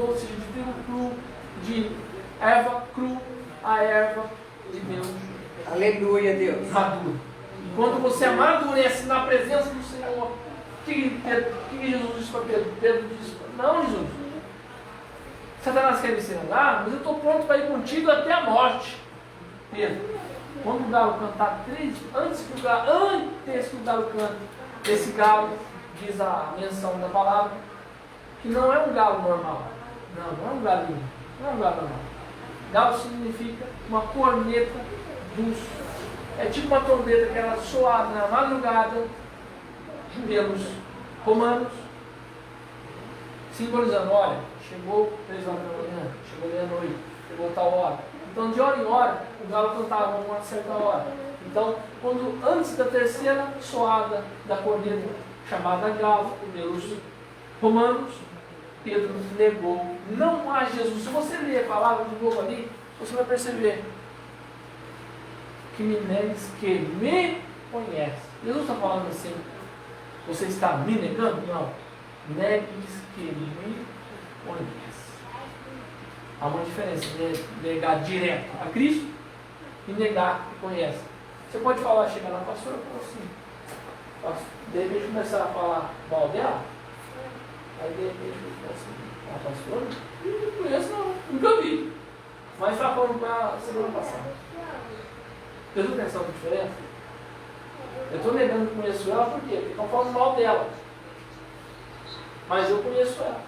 A: ou seja, de trigo cru, de erva cru a erva de Deus.
C: Aleluia, Deus.
A: Maduro. E quando você amadurece na presença do Senhor, o que Jesus disse para Pedro? Pedro disse: não, Jesus, Satanás quer me ensinar, mas eu estou pronto para ir contigo até a morte. Pedro, quando o galo cantar antes que o galo cante, esse galo, diz a menção da palavra, que não é um galo normal. Não é um galinho. Não é um galo normal. Galo significa uma corneta dulce. É tipo uma trombeta que era soada na madrugada pelos romanos, simbolizando: olha, chegou 3 horas da manhã, chegou meia-noite, chegou tal hora. Então, de hora em hora, o galo cantava a uma certa hora. Então, antes da terceira soada da corneta, chamada galo, pelos romanos, Pedro negou: não há Jesus. Se você ler a palavra de novo ali, você vai perceber que me negues que me conhece. Jesus está falando assim: você está me negando? Não. Negues que me conhece. Há uma diferença de negar direto a Cristo e negar que conhece. Você pode falar, chegar na pastora e falar assim, de repente começar a falar mal dela, aí de repente eu falo assim: a pastora? Não conheço, não, nunca vi. Mas estava falando com ela semana passada. Prestou atenção na diferença? Eu estou negando que conheço ela, por quê? Porque estão falando mal dela. Mas eu conheço ela.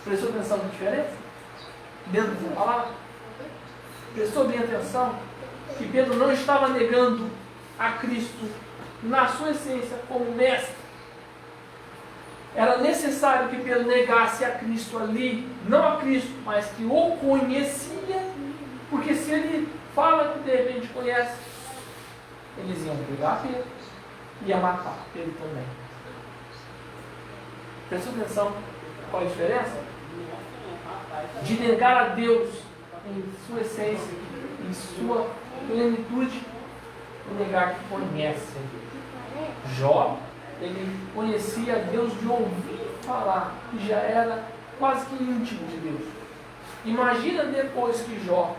A: Prestou atenção na diferença? Dentro da palavra? Prestou bem atenção que Pedro não estava negando a Cristo na sua essência como mestre. Era necessário que Pedro negasse a Cristo ali, não a Cristo, mas que o conhecia, porque se ele fala que de repente conhece, eles iam pegar Pedro e ia matar Pedro também. Prestou atenção qual a diferença? De negar a Deus em sua essência, em sua plenitude, e negar que conhece. Jó, ele conhecia Deus de ouvir falar, e já era quase que íntimo de Deus. Imagina depois que Jó,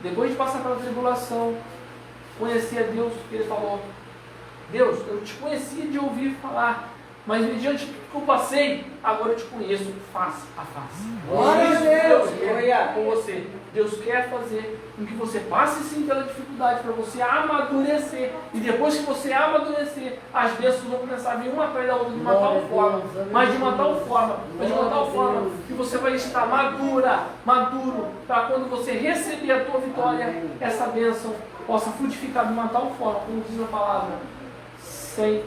A: depois de passar pela tribulação, conhecia Deus, ele falou: Deus, eu te conhecia de ouvir falar, mas mediante tudo que eu passei, agora eu te conheço face a face.
B: Glória a Deus!
A: Quer com você. Deus quer fazer com que você passe sim pela dificuldade, para você amadurecer. E depois que você amadurecer, as bênçãos vão começar a vir uma atrás da outra de uma tal forma, mas de uma tal forma que você vai estar maduro, para quando você receber a tua vitória, essa bênção possa frutificar de uma tal forma, como diz a palavra, sem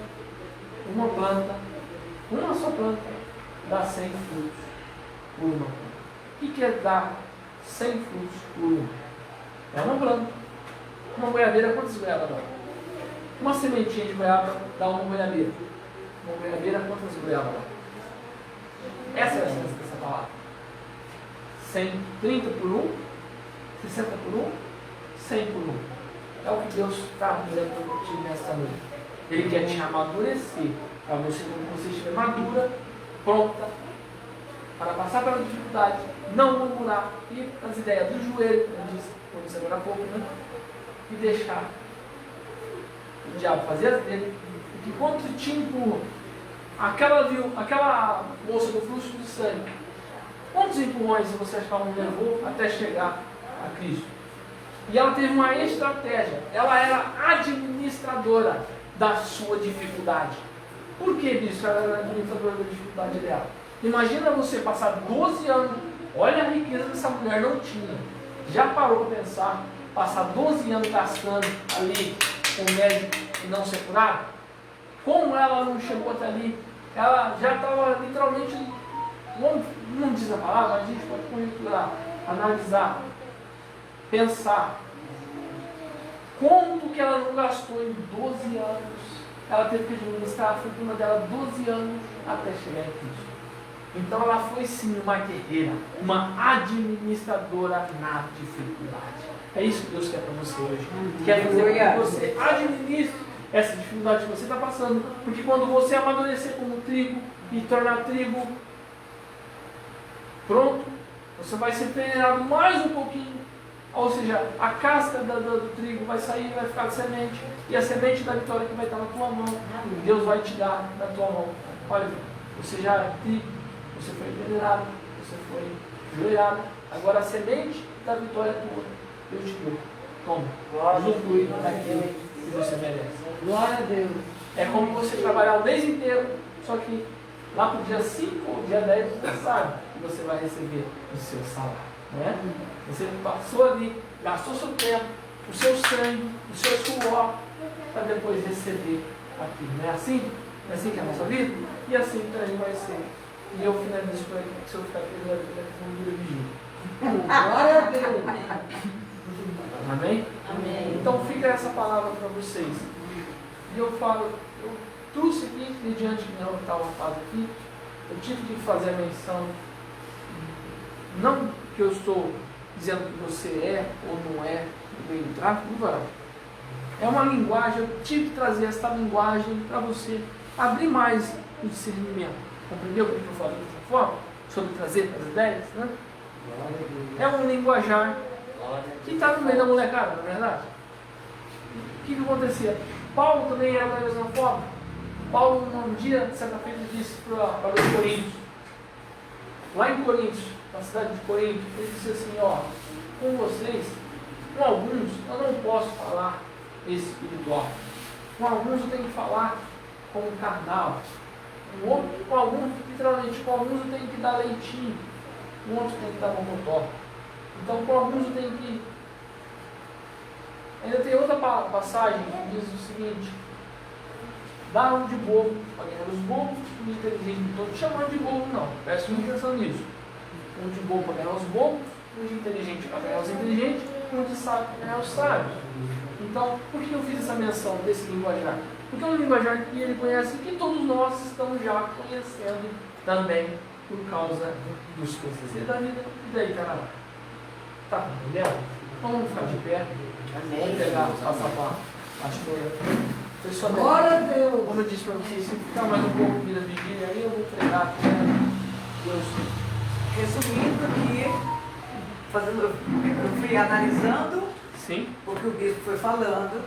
A: uma planta, uma só planta, dá 100 frutos por uma planta. O que quer dar 100 frutos por uma? É uma planta. Uma goiabeira, quantas goiabas dá? Uma sementinha de goiaba dá uma goiabeira. Uma goiabeira, quantas goiabas dá? Essa é a essência dessa palavra. 130 por 1, 60 por 1, 100 por 1. É o que Deus está dizendo para ti nesta noite. Ele quer te amadurecer, para você, quando você estiver madura, pronta, para passar pela dificuldade, não murmurar, ir nas ideias do joelho, como disse agora há pouco, né? E deixar o diabo fazer as dele, porque quando te empurra, aquela moça do fluxo de sangue, quantos empurrões você acha que ela não levou até chegar a Cristo? E ela teve uma estratégia, ela era administradora da sua dificuldade. Por que, bicho, ela era administradora da dificuldade dela? Imagina você passar 12 anos, olha a riqueza que essa mulher não tinha. Já parou para pensar, passar 12 anos gastando ali com o médico e não ser curada? Como ela não chegou até ali? Ela já estava literalmente, não diz a palavra, a gente pode conjecturar, analisar, pensar. Quanto que ela não gastou em 12 anos? Ela teve que administrar a fortuna dela 12 anos até chegar em Cristo. Então ela foi sim uma guerreira, uma administradora na dificuldade. É isso que Deus quer para você hoje. Quer fazer com que você administre essa dificuldade que você está passando. Porque quando você amadurecer como trigo e tornar trigo pronto, você vai ser treinado mais um pouquinho. Ou seja, a casca do trigo vai sair, vai ficar de semente. E a semente da vitória que vai estar na tua mão, Deus vai te dar na tua mão. Olha, você já é trigo, você foi venerado, você foi joelhado. Agora a semente da vitória é tua. Deus te deu. Toma. Usufrui daquilo que você merece.
B: Glória a Deus.
A: É como você trabalhar o mês inteiro, só que lá para o dia 5 ou dia 10 você sabe que você vai receber o seu salário. Né? Você passou ali, gastou seu tempo, o seu sangue, o seu suor, para depois receber aquilo. Não é assim? Não é assim que é a nossa vida? E assim também vai ser. E eu finalizo por aqui, se eu ficar aqui, vai ficar vigília.
B: Glória a Deus.
A: Amém?
D: Amém.
A: Então fica essa palavra para vocês. E eu falo, eu trouxe aqui, mediante que não estava fazendo aqui, eu tive que fazer a menção, não que eu estou dizendo que você é ou não é do meio do tráfico, do varal. É uma linguagem, eu tive que trazer essa linguagem para você abrir mais o discernimento. Compreendeu o que eu falei dessa forma? Sobre trazer as ideias, né? É um linguajar que está no meio da molecada, não é verdade? O que acontecia? Paulo também era da mesma forma. Paulo, um dia, certa feita, disse para os Coríntios, lá em Coríntios, na cidade de Corinto, ele disse assim, ó, com vocês, com alguns, eu não posso falar espiritual. Com alguns eu tenho que falar como carnal. Com alguns, literalmente, com alguns eu tenho que dar leitinho. Com outros eu tenho que dar mocotó. Então, com alguns eu tenho que... Ainda tem outra passagem que diz o seguinte, dá um de bobo para ganhar os bobos, um de inteligente. Não estou te chamando de bobo, não. Preste muita atenção nisso. Um de bobo para ganhar os bobos, um de inteligente para ganhar os inteligentes, um de sábio para ganhar os sábios. Então, por que eu fiz essa menção desse linguajar? Porque é um linguajar que ele conhece, que todos nós estamos já conhecendo também, por causa dos coisas da vida. E daí, cara? Tá entendendo? Vamos ficar de pé. Vamos pegar, passar para a pastora.
B: Glória a Deus.
A: Como eu disse para vocês, se ficar mais um pouco de vigília aí, eu vou pregar. Deus.
C: Resumindo aqui, eu fui analisando
A: Sim.
C: o que o bispo foi falando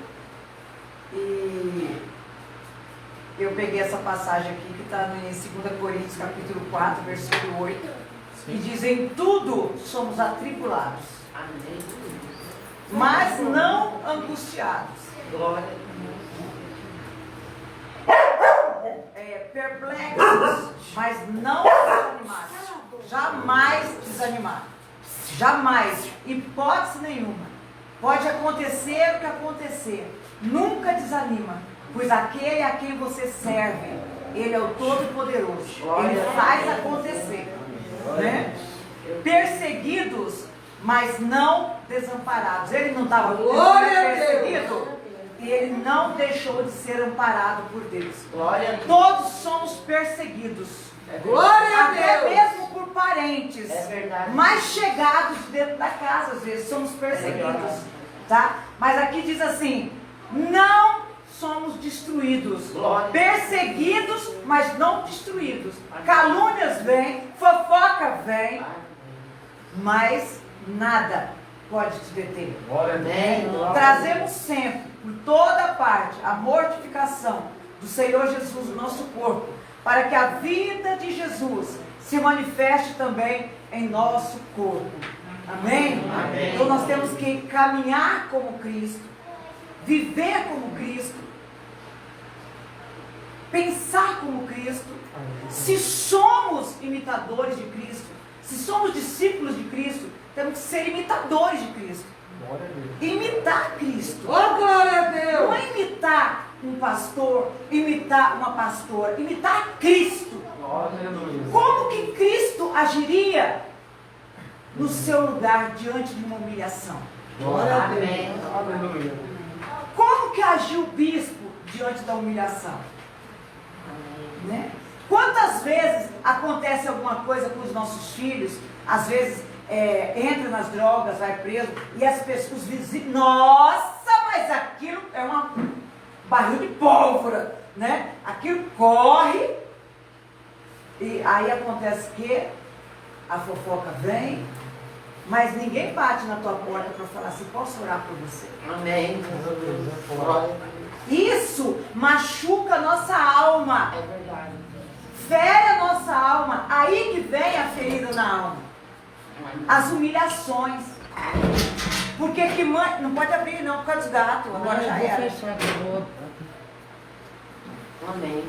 C: e eu peguei essa passagem aqui que está em 2 Coríntios capítulo 4, versículo 8,
A: Sim.
C: e diz, em tudo somos atribulados,
D: Amém.
C: mas não angustiados.
D: Glória.
C: Perplexos, mas não desanimados. Jamais desanimados. Jamais. Hipótese nenhuma. Pode acontecer o que acontecer. Nunca desanima. Pois aquele a quem você serve, ele é o Todo-Poderoso. Ele faz acontecer. Né? Perseguidos, mas não desamparados. Ele não estava perseguido. E ele não deixou de ser amparado por Deus.
D: Glória.
C: Todos somos perseguidos.
B: Glória a
C: Até
B: Deus.
C: mesmo por parentes.
D: É verdade.
C: Mais chegados dentro da casa, às vezes, somos perseguidos. Tá? Mas aqui diz assim, não somos destruídos.
D: Glória.
C: Perseguidos, mas não destruídos. Calúnias vêm, fofoca vem, mas nada pode te deter.
A: Glória a
D: Amém.
A: Deus.
C: Trazemos sempre, por toda parte, a mortificação do Senhor Jesus no nosso corpo, para que a vida de Jesus se manifeste também em nosso corpo. Amém?
D: Amém.
C: Então nós temos que caminhar como Cristo, viver como Cristo, pensar como Cristo. Se somos imitadores de Cristo, se somos discípulos de Cristo, temos que ser imitadores de Cristo.
A: Glória a Deus.
C: Imitar Cristo.
B: Oh, glória a
C: Não
B: Deus.
C: é imitar um pastor, imitar uma pastora, imitar Cristo.
A: Aleluia.
C: Como que Cristo agiria no seu lugar diante de uma humilhação?
B: Glória a Deus.
D: Amém.
A: Aleluia.
C: Como que agiu o bispo diante da humilhação? Né? Quantas vezes acontece alguma coisa com os nossos filhos, às vezes entra nas drogas, vai preso, e as pessoas, os vizinhos, nossa, mas aquilo é um barril de pólvora, né? Aquilo corre, e aí acontece que a fofoca vem, mas ninguém bate na tua porta para falar assim, posso orar por você?
D: Amém.
A: Glória.
C: Isso machuca a nossa alma.
D: É verdade.
C: Fere a nossa alma. Aí que vem a ferida na alma. As humilhações. Porque que mãe. Não pode abrir não por causa dos gatos. Agora já
B: Vou
C: era.
B: fechar de novo.
D: Amém.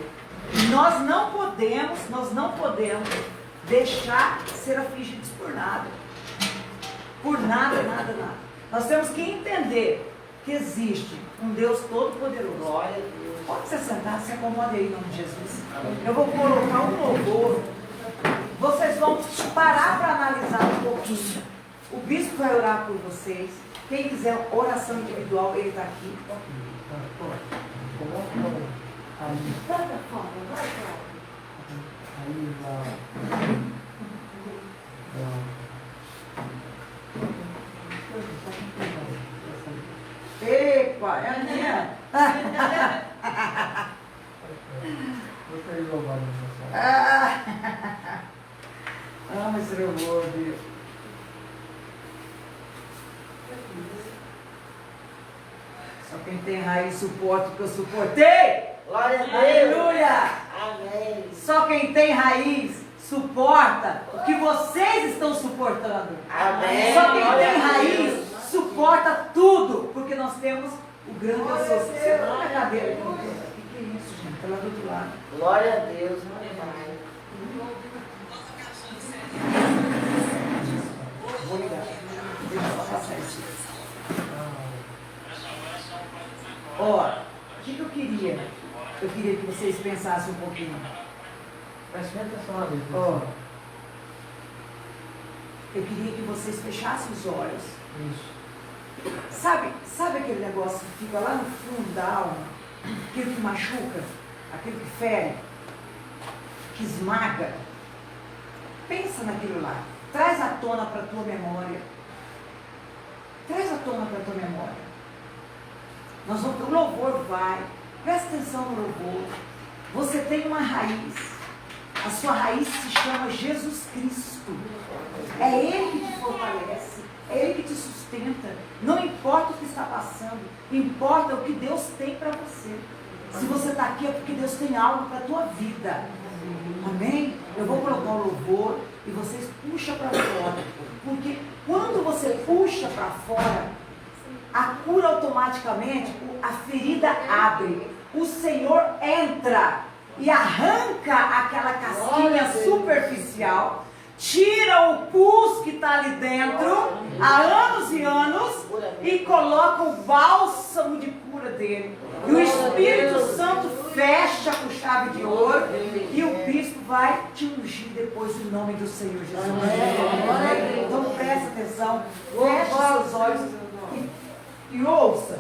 C: Nós não podemos deixar ser afligidos por nada. Por nada, nada, nada. Nós temos que entender que existe um Deus todo-poderoso.
D: Glória a Deus.
C: Pode se sentar, se acomode aí em nome de Jesus. Eu vou colocar um louvor. Vocês vão parar para analisar um pouquinho. O bispo vai orar por vocês. Quem quiser oração individual, ele está aqui. Epa, é a minha. Amo esse louvor, Deus. Só quem tem raiz suporta o que eu suportei.
D: Glória a Deus.
C: Aleluia!
D: Amém.
C: Só quem tem raiz suporta o que vocês estão suportando.
D: Amém.
C: Só quem
D: Glória
C: tem
D: a
C: raiz
D: Deus.
C: suporta tudo, porque nós temos o grande associado. Você não é cadeira. O que é isso, gente? Está lá do outro lado.
D: Glória a Deus. Amém.
C: Vou ligar. Deixa eu só passar isso. Ó, o que eu queria? Eu queria que vocês pensassem um pouquinho.
A: Preste atenção na Bíblia.
C: Ó, eu queria que vocês fechassem os olhos.
A: Isso.
C: Sabe aquele negócio que fica lá no fundo da alma? Aquilo que machuca, aquilo que fere, que esmaga? Pensa naquilo lá. Traz à tona para a tua memória. Traz à tona para a tua memória. O louvor vai. Presta atenção no louvor. Você tem uma raiz. A sua raiz se chama Jesus Cristo. É Ele que te fortalece. É Ele que te sustenta. Não importa o que está passando. Importa o que Deus tem para você. Se você está aqui é porque Deus tem algo para a tua vida. Amém? Eu vou colocar o louvor e vocês puxam para fora. Porque quando você puxa para fora, a cura automaticamente, a ferida abre. O Senhor entra e arranca aquela casquinha superficial, tira o pus que está ali dentro há anos e anos e coloca o bálsamo de cura dele. E o Espírito Santo fecha com chave de ouro e o bispo vai te ungir depois em nome do Senhor Jesus. Então presta atenção, feche os seus olhos e ouça.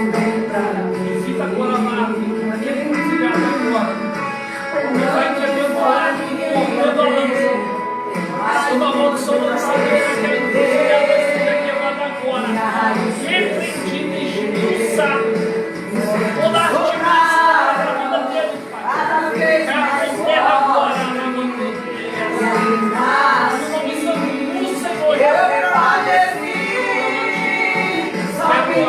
A: Visita agora lá, naquele encruzilhado agora. E vai quebrando lá, cortando a lança. Toda a maldição lançadeira, naquele encruzilhado vai ser quebrada agora. Repreendido e expulsado. Toda artimanha para a vida dele, Pai. Cai por terra agora, na nome de Deus. No nome santo do Senhor.
C: Eu permaneci, só que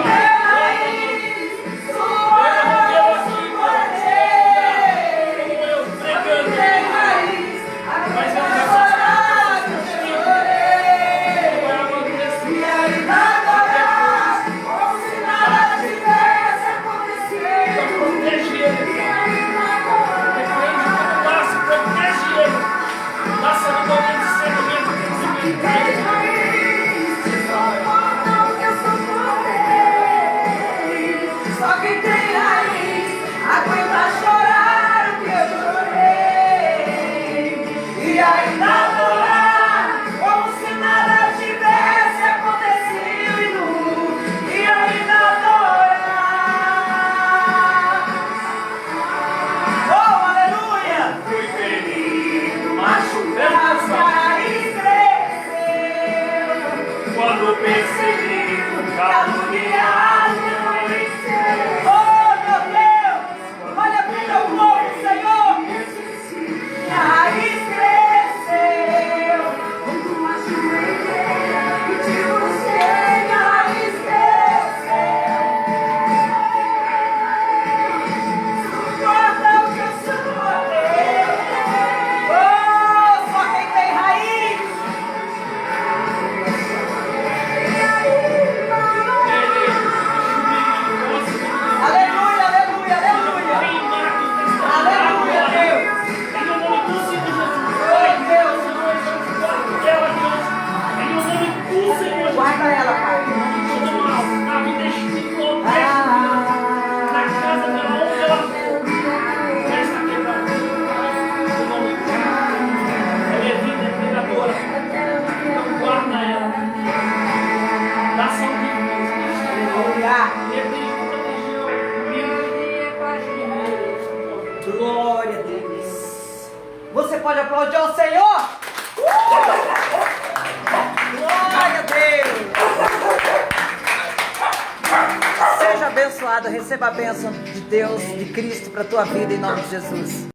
C: só quem tem raiz aguenta chorar o que eu chorei e ainda adorar como se nada tivesse acontecido e ainda adorar. Oh, aleluia!
A: Fui ferido,
C: Machucado, raiz cresceu
A: quando perseguido,
C: caluniado. Oh, meu Deus! Olha para o teu povo, Senhor! Minha raiz cresceu. Quanto mais joelho de você, minha raiz cresceu. Guarda o que eu sou. Oh, só quem tem raiz. Aleluia, aleluia, aleluia. Aleluia, Deus.
A: Em nome do Senhor Jesus.
C: Oh, Deus.
A: Guarda ela, Deus. Em nome do Senhor Jesus.
C: Guarda ela, Pai.
A: Todo mal, na vida espiritual, na casa dela, onde ela for. Esta quebrada. Em nome de Jesus. Ela é vida, é pregadora. Então guarda ela. Dá saúde.
C: Aleluia.
A: Região.
C: Glória a Deus. Você pode aplaudir ao Senhor? Glória a Deus. Seja abençoado, receba a bênção de Deus, de Cristo para a tua vida em nome de Jesus.